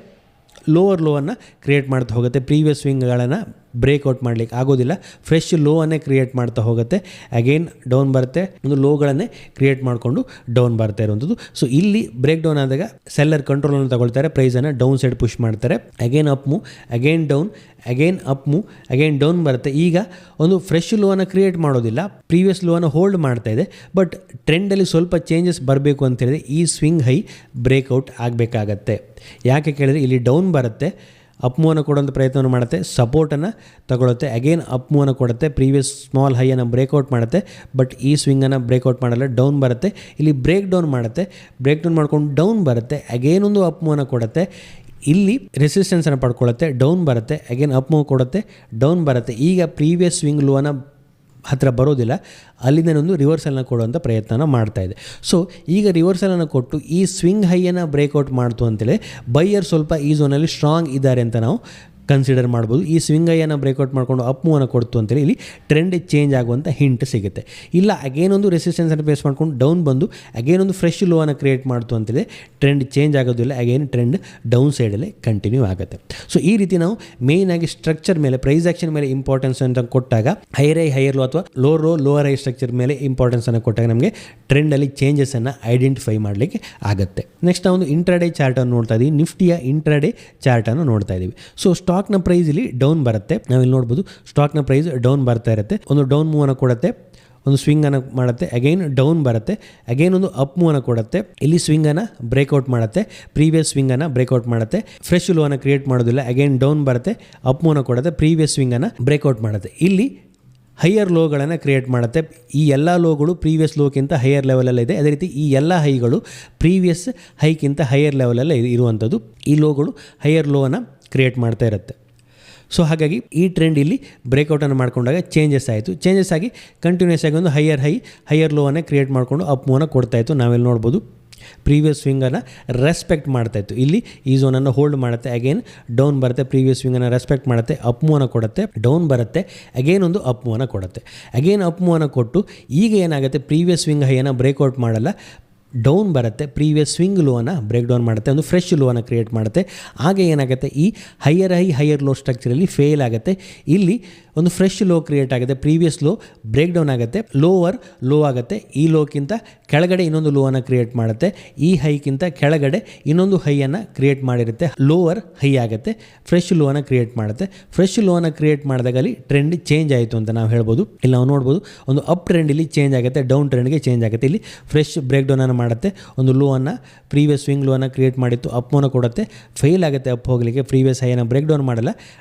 ಲೋವರ್ ಲೋವನ್ನು ಕ್ರಿಯೇಟ್ ಮಾಡ್ತಾ ಹೋಗುತ್ತೆ, ಪ್ರೀವಿಯಸ್ ಸ್ವಿಂಗ್ಗಳನ್ನು ಬ್ರೇಕ್ಔಟ್ ಮಾಡಲಿಕ್ಕೆ ಆಗೋದಿಲ್ಲ, ಫ್ರೆಶ್ ಲೋವನ್ನೇ ಕ್ರಿಯೇಟ್ ಮಾಡ್ತಾ ಹೋಗುತ್ತೆ. ಅಗೇನ್ ಡೌನ್ ಬರುತ್ತೆ, ಒಂದು ಲೋಗಳನ್ನೇ ಕ್ರಿಯೇಟ್ ಮಾಡಿಕೊಂಡು ಡೌನ್ ಬರ್ತಾ ಇರುವಂಥದ್ದು. ಸೊ ಇಲ್ಲಿ ಬ್ರೇಕ್ ಡೌನ್ ಆದಾಗ ಸೆಲ್ಲರ್ ಕಂಟ್ರೋಲನ್ನು ತಗೊಳ್ತಾರೆ, ಪ್ರೈಸನ್ನು ಡೌನ್ ಸೈಡ್ ಪುಷ್ ಮಾಡ್ತಾರೆ. Again up move, again down, again up move, again down ಬರುತ್ತೆ. ಈಗ ಒಂದು ಫ್ರೆಶ್ ಲೋವನ್ನು ಕ್ರಿಯೇಟ್ ಮಾಡೋದಿಲ್ಲ, ಪ್ರೀವಿಯಸ್ ಲೋವನ್ನು ಹೋಲ್ಡ್ ಮಾಡ್ತಾ ಇದೆ. ಬಟ್ ಟ್ರೆಂಡಲ್ಲಿ ಸ್ವಲ್ಪ ಚೇಂಜಸ್ ಬರಬೇಕು ಅಂತ ಹೇಳಿದ್ರೆ ಈ ಸ್ವಿಂಗ್ ಹೈ ಬ್ರೇಕ್ಔಟ್ ಆಗಬೇಕಾಗತ್ತೆ. ಯಾಕೆ ಕೇಳಿದರೆ ಇಲ್ಲಿ ಡೌನ್ ಬರುತ್ತೆ, ಅಪ್ ಮೂವನ್ನು ಕೊಡುವಂಥ ಪ್ರಯತ್ನವನ್ನು ಮಾಡುತ್ತೆ, ಸಪೋರ್ಟನ್ನು ತಗೊಳುತ್ತೆ, ಅಗೇನ್ ಅಪ್ ಮೂವನ್ನು ಕೊಡುತ್ತೆ, ಪ್ರೀವಿಯಸ್ ಸ್ಮಾಲ್ ಹೈಯನ್ನು ಬ್ರೇಕ್ಔಟ್ ಮಾಡುತ್ತೆ. ಬಟ್ ಈ ಸ್ವಿಂಗನ್ನು ಬ್ರೇಕ್ಔಟ್ ಮಾಡಲ್ಲ, ಡೌನ್ ಬರುತ್ತೆ, ಇಲ್ಲಿ ಬ್ರೇಕ್ ಡೌನ್ ಮಾಡುತ್ತೆ, ಬ್ರೇಕ್ ಡೌನ್ ಮಾಡ್ಕೊಂಡು ಡೌನ್ ಬರುತ್ತೆ, ಅಗೇನ್ ಒಂದು ಅಪ್ ಮೂವನ್ನು ಕೊಡುತ್ತೆ, ಇಲ್ಲಿ ರೆಸಿಸ್ಟೆನ್ಸನ್ನು ಪಡ್ಕೊಳ್ಳುತ್ತೆ, ಡೌನ್ ಬರುತ್ತೆ, ಅಗೇನ್ ಅಪ್ ಮೂವ್ ಕೊಡುತ್ತೆ, ಡೌನ್ ಬರುತ್ತೆ. ಈಗ ಪ್ರೀವಿಯಸ್ ಸ್ವಿಂಗ್ ಲೋನ ಹತ್ತಿರ ಬರೋದಿಲ್ಲ, ಅಲ್ಲಿಂದ ಒಂದು ರಿವರ್ಸಲ್ನ ಕೊಡುವಂಥ ಪ್ರಯತ್ನ ಮಾಡ್ತಾ ಇದೆ. ಸೊ ಈಗ ರಿವರ್ಸಲನ್ನು ಕೊಟ್ಟು ಈ ಸ್ವಿಂಗ್ ಹೈಯನ್ನು ಬ್ರೇಕ್ಔಟ್ ಮಾಡ್ತು ಅಂತೇಳಿ ಬೈಯರ್ ಸ್ವಲ್ಪ ಈ ಝೋನಲ್ಲಿ ಸ್ಟ್ರಾಂಗ್ ಇದ್ದಾರೆ ಅಂತ ನಾವು ಕನ್ಸಿಡರ್ ಮಾಡ್ಬೋದು. ಈ ಸ್ವಿಂಗ್ ಹೈಯನ್ನು ಬ್ರೇಕ್ಔಟ್ ಮಾಡಿಕೊಂಡು ಅಪ್ ಮೂವನ್ನು ಕೊಡ್ತು ಅಂತೇಳಿ ಇಲ್ಲಿ ಟ್ರೆಂಡ್ ಚೇಂಜ್ ಆಗುವಂಥ ಹಿಂಟ್ ಸಿಗುತ್ತೆ. ಇಲ್ಲ ಅಗೇನ್ ಒಂದು ರೆಸಿಸ್ಟೆನ್ಸನ್ನು ಫೇಸ್ ಮಾಡ್ಕೊಂಡು ಡೌನ್ ಬಂದು ಅಗೇನ್ ಒಂದು ಫ್ರೆಶ್ ಲೋವನ್ನು ಕ್ರಿಯೇಟ್ ಮಾಡ್ತು ಅಂತೇಳಿ ಟ್ರೆಂಡ್ ಚೇಂಜ್ ಆಗೋದಿಲ್ಲ, ಅಗೇನ್ ಟ್ರೆಂಡ್ ಡೌನ್ ಸೈಡಲ್ಲೇ ಕಂಟಿನ್ಯೂ ಆಗುತ್ತೆ. ಸೊ ಈ ರೀತಿ ನಾವು ಮೇಯ್ನಾಗಿ ಸ್ಟ್ರಕ್ಚರ್ ಮೇಲೆ, ಪ್ರೈಸ್ ಆ್ಯಕ್ಷನ್ ಮೇಲೆ ಇಂಪಾರ್ಟೆನ್ಸ್ ಅಂತ ಕೊಟ್ಟಾಗ ಹೈಯರ್ ಹೈ ಹೈಯರ್ ಲೋ ಅಥವಾ ಲೋವರ್ ಹೈ ಸ್ಟ್ರಕ್ಚರ್ ಮೇಲೆ ಇಂಪಾರ್ಟೆನ್ಸನ್ನು ಕೊಟ್ಟಾಗ ನಮಗೆ ಟ್ರೆಂಡಲ್ಲಿ ಚೇಂಜಸನ್ನು ಐಡೆಂಟಿಫೈ ಮಾಡಲಿಕ್ಕೆ ಆಗುತ್ತೆ. ನೆಕ್ಸ್ಟ್ ನಾವು ಒಂದು ಇಂಟ್ರಾಡೇ ಚಾರ್ಟನ್ನು ನೋಡ್ತಾ ಇದ್ದೀವಿ, ನಿಫ್ಟಿಯ ಇಂಟ್ರಾಡೇ ಚಾರ್ಟನ್ನು ನೋಡ್ತಾ ಇದ್ದೀವಿ. ಸೊ ಸ್ಟಾಕ್ನ ಪ್ರೈಸ್ ಇಲ್ಲಿ ಡೌನ್ ಬರುತ್ತೆ, ನಾವಿಲ್ಲಿ ನೋಡ್ಬೋದು ಸ್ಟಾಕ್ನ ಪ್ರೈಸ್ ಡೌನ್ ಬರ್ತಾ ಇರುತ್ತೆ, ಒಂದು ಡೌನ್ ಮೂವನ್ನು ಕೊಡುತ್ತೆ, ಒಂದು ಸ್ವಿಂಗನ್ನು ಮಾಡುತ್ತೆ, ಅಗೈನ್ ಡೌನ್ ಬರುತ್ತೆ, ಅಗೈನ್ ಒಂದು ಅಪ್ ಮೂವನ್ನು ಕೊಡುತ್ತೆ, ಇಲ್ಲಿ ಸ್ವಿಂಗನ್ನು ಬ್ರೇಕ್ಔಟ್ ಮಾಡುತ್ತೆ, ಪ್ರೀವಿಯಸ್ ಸ್ವಿಂಗನ್ನು ಬ್ರೇಕ್ಔಟ್ ಮಾಡುತ್ತೆ, ಫ್ರೆಶ್ ಲೋವನ್ನು ಕ್ರಿಯೇಟ್ ಮಾಡೋದಿಲ್ಲ, ಅಗೈನ್ ಡೌನ್ ಬರುತ್ತೆ, ಅಪ್ ಮೂವನ್ನು ಕೊಡುತ್ತೆ, ಪ್ರೀವಿಯಸ್ ಸ್ವಿಂಗನ್ನು ಬ್ರೇಕ್ಔಟ್ ಮಾಡುತ್ತೆ, ಇಲ್ಲಿ ಹೈಯರ್ ಲೋಗಳನ್ನು ಕ್ರಿಯೇಟ್ ಮಾಡುತ್ತೆ. ಈ ಎಲ್ಲ ಲೋಗಳು ಪ್ರೀವಿಯಸ್ ಲೋಕ್ಕಿಂತ ಹೈಯರ್ ಲೆವೆಲಲ್ಲಿದೆ, ಅದೇ ರೀತಿ ಈ ಎಲ್ಲ ಹೈಗಳು ಪ್ರೀವಿಯಸ್ ಹೈಕ್ಕಿಂತ ಹೈಯರ್ ಲೆವೆಲಲ್ಲೇ ಇರುವಂಥದ್ದು. ಈ ಲೋಗಳು ಹೈಯರ್ ಲೋವನ್ನು ಕ್ರಿಯೇಟ್ ಮಾಡ್ತಾ ಇರುತ್ತೆ. ಸೊ ಹಾಗಾಗಿ ಈ ಟ್ರೆಂಡ್ ಇಲ್ಲಿ ಬ್ರೇಕ್ಔಟನ್ನು ಮಾಡ್ಕೊಂಡಾಗ ಚೇಂಜಸ್ ಆಯಿತು, ಚೇಂಜಸ್ ಆಗಿ ಕಂಟಿನ್ಯೂಸ್ ಆಗಿ ಒಂದು ಹೈಯರ್ ಲೋವನ್ನೇ ಕ್ರಿಯೇಟ್ ಮಾಡಿಕೊಂಡು ಅಪ್ ಮೂವನ್ನು ಕೊಡ್ತಾಯಿತ್ತು. ನಾವೆಲ್ಲಿ ನೋಡ್ಬೋದು ಪ್ರೀವಿಯಸ್ ಸ್ವಿಂಗನ್ನು ರೆಸ್ಪೆಕ್ಟ್ ಮಾಡ್ತಾಯಿತ್ತು, ಇಲ್ಲಿ ಈ ಝೋನನ್ನು ಹೋಲ್ಡ್ ಮಾಡುತ್ತೆ, ಅಗೇನ್ ಡೌನ್ ಬರುತ್ತೆ, ಪ್ರೀವಿಯಸ್ ಸ್ವಿಂಗನ್ನು ರೆಸ್ಪೆಕ್ಟ್ ಮಾಡುತ್ತೆ, ಅಪ್ ಮೂವನ್ನು ಕೊಡುತ್ತೆ, ಡೌನ್ ಬರುತ್ತೆ, ಅಗೇನ್ ಒಂದು ಅಪ್ ಮೂವನ್ನು ಕೊಡುತ್ತೆ, ಅಗೇನ್ ಅಪ್ ಮೂವನ್ನು ಕೊಟ್ಟು ಈಗ ಏನಾಗುತ್ತೆ ಪ್ರೀವಿಯಸ್ ಸ್ವಿಂಗ್ ಹೈಯನ್ನು ಬ್ರೇಕ್ಔಟ್ ಮಾಡಲ್ಲ, ಡೌನ್ ಬರುತ್ತೆ, ಪ್ರೀವಿಯಸ್ ಸ್ವಿಂಗ್ ಲೋವನ್ನು ಬ್ರೇಕ್ ಡೌನ್ ಮಾಡುತ್ತೆ, ಒಂದು ಫ್ರೆಶ್ ಲೋವನ್ನು ಕ್ರಿಯೇಟ್ ಮಾಡುತ್ತೆ. ಆಗ ಏನಾಗುತ್ತೆ ಈ ಹೈಯರ್ ಲೋ ಸ್ಟ್ರಕ್ಚರಲ್ಲಿ ಫೇಲ್ ಆಗುತ್ತೆ, ಇಲ್ಲಿ ಒಂದು ಫ್ರೆಶ್ ಲೋ ಕ್ರಿಯೇಟ್ ಆಗುತ್ತೆ, ಪ್ರೀವಿಯಸ್ ಲೋ ಬ್ರೇಕ್ ಡೌನ್ ಆಗುತ್ತೆ, ಲೋವರ್ ಲೋ ಆಗುತ್ತೆ, ಈ ಲೋಕ್ಕಿಂತ ಕೆಳಗಡೆ ಇನ್ನೊಂದು ಲೋವನ್ನು ಕ್ರಿಯೇಟ್ ಮಾಡುತ್ತೆ, ಈ ಹೈಕ್ಕಿಂತ ಕೆಳಗಡೆ ಇನ್ನೊಂದು ಹೈಯನ್ನು ಕ್ರಿಯೇಟ್ ಮಾಡಿರುತ್ತೆ, ಲೋವರ್ ಹೈ ಆಗುತ್ತೆ, ಫ್ರೆಶ್ ಲೋವನ್ನು ಕ್ರಿಯೇಟ್ ಮಾಡುತ್ತೆ. ಫ್ರೆಶ್ ಲೋವನ್ನು ಕ್ರಿಯೇಟ್ ಮಾಡಿದಾಗ ಅಲ್ಲಿ ಟ್ರೆಂಡ್ ಚೇಂಜ್ ಆಯಿತು ಅಂತ ನಾವು ಹೇಳ್ಬೋದು. ಇಲ್ಲಿ ನಾವು ನೋಡ್ಬೋದು ಒಂದು ಅಪ್ ಟ್ರೆಂಡ್ ಇಲ್ಲಿ ಚೇಂಜ್ ಆಗುತ್ತೆ, ಡೌನ್ ಟ್ರೆಂಡ್ಗೆ ಚೇಂಜ್ ಆಗುತ್ತೆ, ಇಲ್ಲಿ ಫ್ರೆಶ್ ಬ್ರೇಕ್ ಡೌನನ್ನು ಮಾಡುತ್ತೆ, ಒಂದು ಲೋವನ್ನು ಪ್ರೀವಿಯಸ್ ಸ್ವಿಂಗ್ ಲೋವನ್ನು ಕ್ರಿಯೇಟ್ ಮಾಡಿತ್ತು, ಅಪ್ ಮೂವನ್ನು ಕೊಡುತ್ತೆ, ಫೇಲ್ ಆಗುತ್ತೆ ಅಪ್ ಹೋಗಲಿಕ್ಕೆ, ಪ್ರೀವಿಯಸ್ ಹೈಯನ್ನು ಬ್ರೇಕ್ ಡೌನ್ ಮಾಡಲ್ಲ,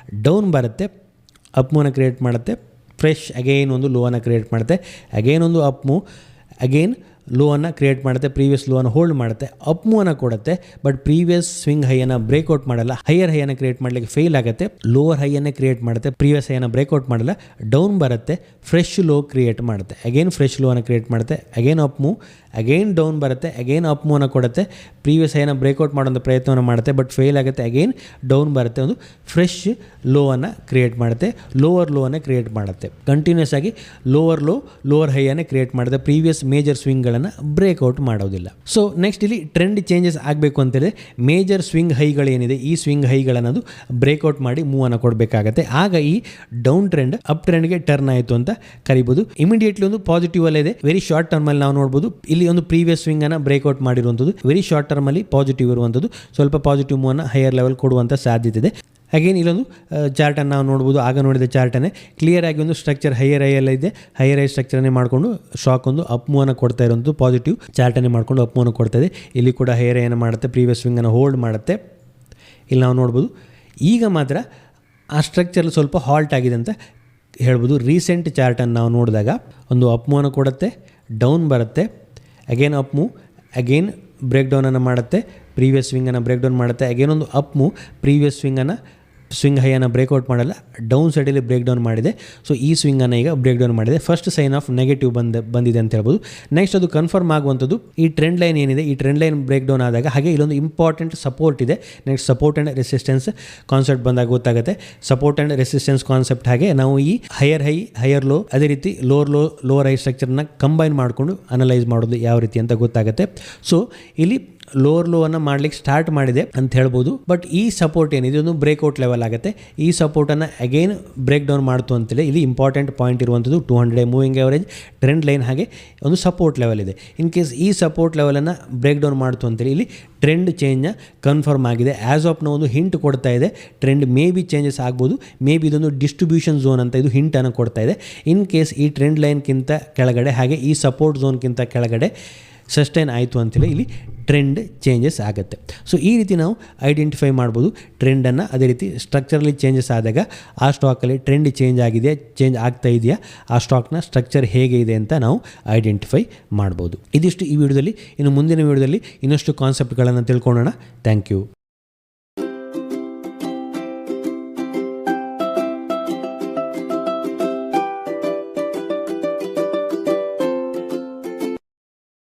ಡೌನ್ ಬರುತ್ತೆ, ಅಪ್ ಮೂವನ್ನು ಕ್ರಿಯೇಟ್ ಮಾಡುತ್ತೆ, ಫ್ರೆಶ್ ಅಗೇನ್ ಒಂದು ಲೋವನ್ನು ಕ್ರಿಯೇಟ್ ಮಾಡುತ್ತೆ, ಅಗೇನ್ ಒಂದು ಅಪ್ ಮೂವ್, ಅಗೇನ್ ಲೋವನ್ನು ಕ್ರಿಯೇಟ್ ಮಾಡುತ್ತೆ, ಪ್ರೀವಿಯಸ್ ಲೋವನ್ನು ಹೋಲ್ಡ್ ಮಾಡುತ್ತೆ, ಅಪ್ ಮೂವನ್ನು ಕೊಡುತ್ತೆ, ಬಟ್ ಪ್ರೀವಿಯಸ್ ಸ್ವಿಂಗ್ ಹೈಯನ್ನು ಬ್ರೇಕ್ಔಟ್ ಮಾಡಲ್ಲ, ಹೈಯರ್ ಹೈಯನ್ನು ಕ್ರಿಯೇಟ್ ಮಾಡಲಿಕ್ಕೆ ಫೇಲ್ ಆಗುತ್ತೆ, ಲೋವರ್ ಹೈಯನ್ನೇ ಕ್ರಿಯೇಟ್ ಮಾಡುತ್ತೆ, ಪ್ರೀವಿಯಸ್ ಹೈಯನ್ನು ಬ್ರೇಕ್ಔಟ್ ಮಾಡಲ್ಲ, ಡೌನ್ ಬರುತ್ತೆ, ಫ್ರೆಶ್ ಲೋ ಕ್ರಿಯೇಟ್ ಮಾಡುತ್ತೆ, ಅಗೇನ್ ಫ್ರೆಶ್ ಲೋವನ್ನು ಕ್ರಿಯೇಟ್ ಮಾಡುತ್ತೆ, again up move, again down ಬರುತ್ತೆ, ಅಗೇನ್ ಅಪ್ ಮೂವನ್ನು ಕೊಡುತ್ತೆ, ಪ್ರೀವಿಯಸ್ ಹೈಯನ್ನು ಬ್ರೇಕ್ಔಟ್ ಮಾಡೋಂಥ ಪ್ರಯತ್ನವನ್ನು ಮಾಡುತ್ತೆ, ಬಟ್ ಫೇಲ್ ಆಗುತ್ತೆ, ಅಗೇನ್ ಡೌನ್ ಬರುತ್ತೆ, ಒಂದು ಫ್ರೆಶ್ ಲೋವನ್ನು ಕ್ರಿಯೇಟ್ ಮಾಡುತ್ತೆ, ಲೋವರ್ ಲೋವನ್ನು ಕ್ರಿಯೇಟ್ ಮಾಡುತ್ತೆ, ಕಂಟಿನ್ಯೂಸ್ ಆಗಿ ಲೋವರ್ ಹೈಯನ್ನೇ ಕ್ರಿಯೇಟ್ ಮಾಡುತ್ತೆ, ಪ್ರೀವಿಯಸ್ ಮೇಜರ್ ಸ್ವಿಂಗ್ಗಳನ್ನು ಬ್ರೇಕ್ಔಟ್ ಮಾಡೋದಿಲ್ಲ. ಸೊ ನೆಕ್ಸ್ಟ್ ಇಲ್ಲಿ ಟ್ರೆಂಡ್ ಚೇಂಜಸ್ ಆಗಬೇಕು ಅಂತೇಳಿದ್ರೆ ಮೇಜರ್ ಸ್ವಿಂಗ್ ಹೈಗಳೇನಿದೆ ಈ ಸ್ವಿಂಗ್ ಹೈಗಳನ್ನೋದು ಬ್ರೇಕ್ಔಟ್ ಮಾಡಿ ಮೂವನ್ನು ಕೊಡಬೇಕಾಗತ್ತೆ. ಆಗ ಈ ಡೌನ್ ಟ್ರೆಂಡ್ ಅಪ್ ಟ್ರೆಂಡ್ಗೆ ಟರ್ನ್ ಆಯಿತು ಅಂತ ಕರಿಬೋದು. ಇಮಿಡಿಯೇಟ್ಲಿ ಒಂದು ಪಾಸಿಟಿವ್ ಅಲ್ಲೇ ಇದೆ, ವೆರಿ ಶಾರ್ಟ್ ಟರ್ಮಲ್ಲಿ ನಾವು ನೋಡ್ಬೋದು ಇಲ್ಲಿ ಒಂದು ಪ್ರೀವಿಯಸ್ ಸ್ವಿಂಗನ್ನು ಬ್ರೇಕ್ಔಟ್ ಮಾಡಿರುವಂಥದ್ದು, ವೆರಿ ಶಾರ್ಟ್ ಟರ್ಮಲ್ಲಿ ಪಾಸಿಟಿವ್ ಇರುವಂಥದ್ದು, ಸ್ವಲ್ಪ ಪಾಸಿಟಿವ್ ಮೂವನ್ನು ಹೈಯರ್ ಲೆವೆಲ್ ಕೊಡುವಂಥ ಸಾಧ್ಯತೆ ಇದೆ. ಅಗೇನ್ ಇಲ್ಲೊಂದು ಚಾರ್ಟನ್ನು ನಾವು ನೋಡ್ಬೋದು, ಆಗ ನೋಡಿದ ಚಾರ್ಟನ್ನೇ ಕ್ಲಿಯರ್ ಆಗಿ ಒಂದು ಸ್ಟ್ರಕ್ಚರ್ ಹೈಯರ್ ಇದೆ, ಹೈಯರ್ ಹೈ ಸ್ಟ್ರಕ್ಚರನ್ನೇ ಮಾಡಿಕೊಂಡು ಸ್ಟಾಕ್ ಒಂದು ಅಪ್ ಮೂವನ್ನು ಕೊಡ್ತಾ ಇರೋದು, ಪಾಸಿಟಿವ್ ಚಾರ್ಟನ್ನೇ ಮಾಡಿಕೊಂಡು ಅಪ್ ಮೂವನ್ನು ಕೊಡ್ತಾ ಇದೆ. ಇಲ್ಲಿ ಕೂಡ ಹೈಯರ್ ಹೈಯನ್ನು ಮಾಡುತ್ತೆ, ಪ್ರೀವಿಯಸ್ ಸ್ವಿಂಗನ್ನು ಹೋಲ್ಡ್ ಮಾಡುತ್ತೆ. ಇಲ್ಲಿ ನಾವು ನೋಡ್ಬೋದು ಈಗ ಮಾತ್ರ ಆ ಸ್ಟ್ರಕ್ಚರ್ ಸ್ವಲ್ಪ ಹಾಲ್ಟ್ ಆಗಿದೆ ಅಂತ ಹೇಳ್ಬೋದು. ರೀಸೆಂಟ್ ಚಾರ್ಟನ್ನು ನಾವು ನೋಡಿದಾಗ ಒಂದು ಅಪ್ ಮೂವನ್ನು ಕೊಡುತ್ತೆ, ಡೌನ್ ಬರುತ್ತೆ, again up move, again break ಡೌನನ್ನು ಮಾಡುತ್ತೆ, ಪ್ರೀವಿಯಸ್ ಸ್ವಿಂಗನ್ನು ಬ್ರೇಕ್ ಡೌನ್ ಮಾಡುತ್ತೆ, ಅಗೇನ್ ಒಂದು ಅಪ್ ಮೂವ್, ಪ್ರೀವಿಯಸ್ ಸ್ವಿಂಗ್ ಹೈಯನ್ನು ಬ್ರೇಕ್ಔಟ್ ಮಾಡಲ್ಲ, ಡೌನ್ ಸೈಡಲ್ಲಿ ಬ್ರೇಕ್ ಡೌನ್ ಮಾಡಿದೆ. ಸೊ ಈ ಸ್ವಿಂಗನ್ನು ಈಗ ಬ್ರೇಕ್ ಡೌನ್ ಮಾಡಿದೆ, ಫಸ್ಟ್ ಸೈನ್ ಆಫ್ ನೆಗೆಟಿವ್ ಬಂದಿದೆ ಅಂತ ಹೇಳ್ಬೋದು. ನೆಕ್ಸ್ಟ್ ಅದು ಕನ್ಫರ್ಮ್ ಆಗುವಂಥದ್ದು ಈ ಟ್ರೆಂಡ್ ಲೈನ್ ಏನಿದೆ, ಈ ಟ್ರೆಂಡ್ ಲೈನ್ ಬ್ರೇಕ್ ಡೌನ್ ಆದಾಗ ಹಾಗೆ ಇಲ್ಲೊಂದು ಇಂಪಾರ್ಟೆಂಟ್ ಸಪೋರ್ಟ್ ಇದೆ. Next support and resistance concept ಬಂದಾಗ ಗೊತ್ತಾಗುತ್ತೆ. ಸಪೋರ್ಟ್ ಆ್ಯಂಡ್ ರೆಸಿಸ್ಟೆನ್ಸ್ ಕಾನ್ಸೆಪ್ಟ್ ಹಾಗೆ ನಾವು ಈ ಹೈಯರ್ ಲೋ ಅದೇ ರೀತಿ ಲೋವರ್ ಹೈ ಸ್ಟ್ರಕ್ಚರ್ನ ಕಂಬೈನ್ ಮಾಡಿಕೊಂಡು ಅನಲೈಸ್ ಮಾಡೋದು ಯಾವ ರೀತಿ ಅಂತ ಗೊತ್ತಾಗುತ್ತೆ. ಸೊ ಇಲ್ಲಿ ಲೋವರ್ ಲೋವನ್ನು ಮಾಡ್ಲಿಕ್ಕೆ ಸ್ಟಾರ್ಟ್ ಮಾಡಿದೆ ಅಂತ ಹೇಳ್ಬೋದು. ಬಟ್ ಈ ಸಪೋರ್ಟ್ ಏನಿದೆ ಇದೊಂದು ಬ್ರೇಕ್ಔಟ್ ಲೆವೆಲ್ ಆಗುತ್ತೆ. ಈ ಸಪೋರ್ಟನ್ನು ಅಗೈನ್ ಬ್ರೇಕ್ ಡೌನ್ ಮಾಡ್ತು ಅಂತೇಳಿ ಇಲ್ಲಿ ಇಂಪಾರ್ಟೆಂಟ್ ಪಾಯಿಂಟ್ ಇರುವಂಥದ್ದು 200 day moving average, trend line ಹಾಗೆ ಒಂದು ಸಪೋರ್ಟ್ ಲೆವೆಲ್ ಇದೆ. ಇನ್ ಕೇಸ್ ಈ ಸಪೋರ್ಟ್ ಲೆವೆಲನ್ನು ಬ್ರೇಕ್ ಡೌನ್ ಮಾಡ್ತು ಅಂತೇಳಿ ಇಲ್ಲಿ ಟ್ರೆಂಡ್ ಚೇಂಜ್ನ ಕನ್ಫರ್ಮ್ ಆಗಿದೆ. ಆ್ಯಸ್ ಆಫ್ ನಾವು ಒಂದು ಹಿಂಟ್ ಕೊಡ್ತಾ ಇದೆ, ಟ್ರೆಂಡ್ ಮೇ ಬಿ ಚೇಂಜಸ್ ಆಗ್ಬೋದು, ಮೇ ಬಿ ಇದೊಂದು ಡಿಸ್ಟ್ರಿಬ್ಯೂಷನ್ ಝೋನ್ ಅಂತ ಇದು ಹಿಂಟನ್ನು ಕೊಡ್ತಾ ಇದೆ. ಇನ್ ಕೇಸ್ ಈ ಟ್ರೆಂಡ್ ಲೈನ್ಗಿಂತ ಕೆಳಗಡೆ ಹಾಗೆ ಈ ಸಪೋರ್ಟ್ ಝೋನ್ಗಿಂತ ಕೆಳಗಡೆ ಸಸ್ಟೈನ್ ಆಯಿತು ಅಂತೇಳಿ ಇಲ್ಲಿ ಟ್ರೆಂಡ್ ಚೇಂಜಸ್ ಆಗುತ್ತೆ. ಸೊ ಈ ರೀತಿ ನಾವು ಐಡೆಂಟಿಫೈ ಮಾಡ್ಬೋದು ಟ್ರೆಂಡನ್ನು. ಅದೇ ರೀತಿ ಸ್ಟ್ರಕ್ಚರಲ್ಲಿ ಚೇಂಜಸ್ ಆದಾಗ ಆ ಸ್ಟಾಕಲ್ಲಿ ಟ್ರೆಂಡ್ ಚೇಂಜ್ ಆಗಿದೆ, ಚೇಂಜ್ ಆಗ್ತಾ ಇದೆಯಾ, ಆ ಸ್ಟಾಕ್ನ ಸ್ಟ್ರಕ್ಚರ್ ಹೇಗೆ ಇದೆ ಅಂತ ನಾವು ಐಡೆಂಟಿಫೈ ಮಾಡ್ಬೋದು. ಇದಿಷ್ಟು ಈ ವಿಡಿಯೋದಲ್ಲಿ. ಇನ್ನು ಮುಂದಿನ ವಿಡಿಯೋದಲ್ಲಿ ಇನ್ನಷ್ಟು ಕಾನ್ಸೆಪ್ಟ್ಗಳನ್ನು ತಿಳ್ಕೊಳ್ಳೋಣ. Thank you.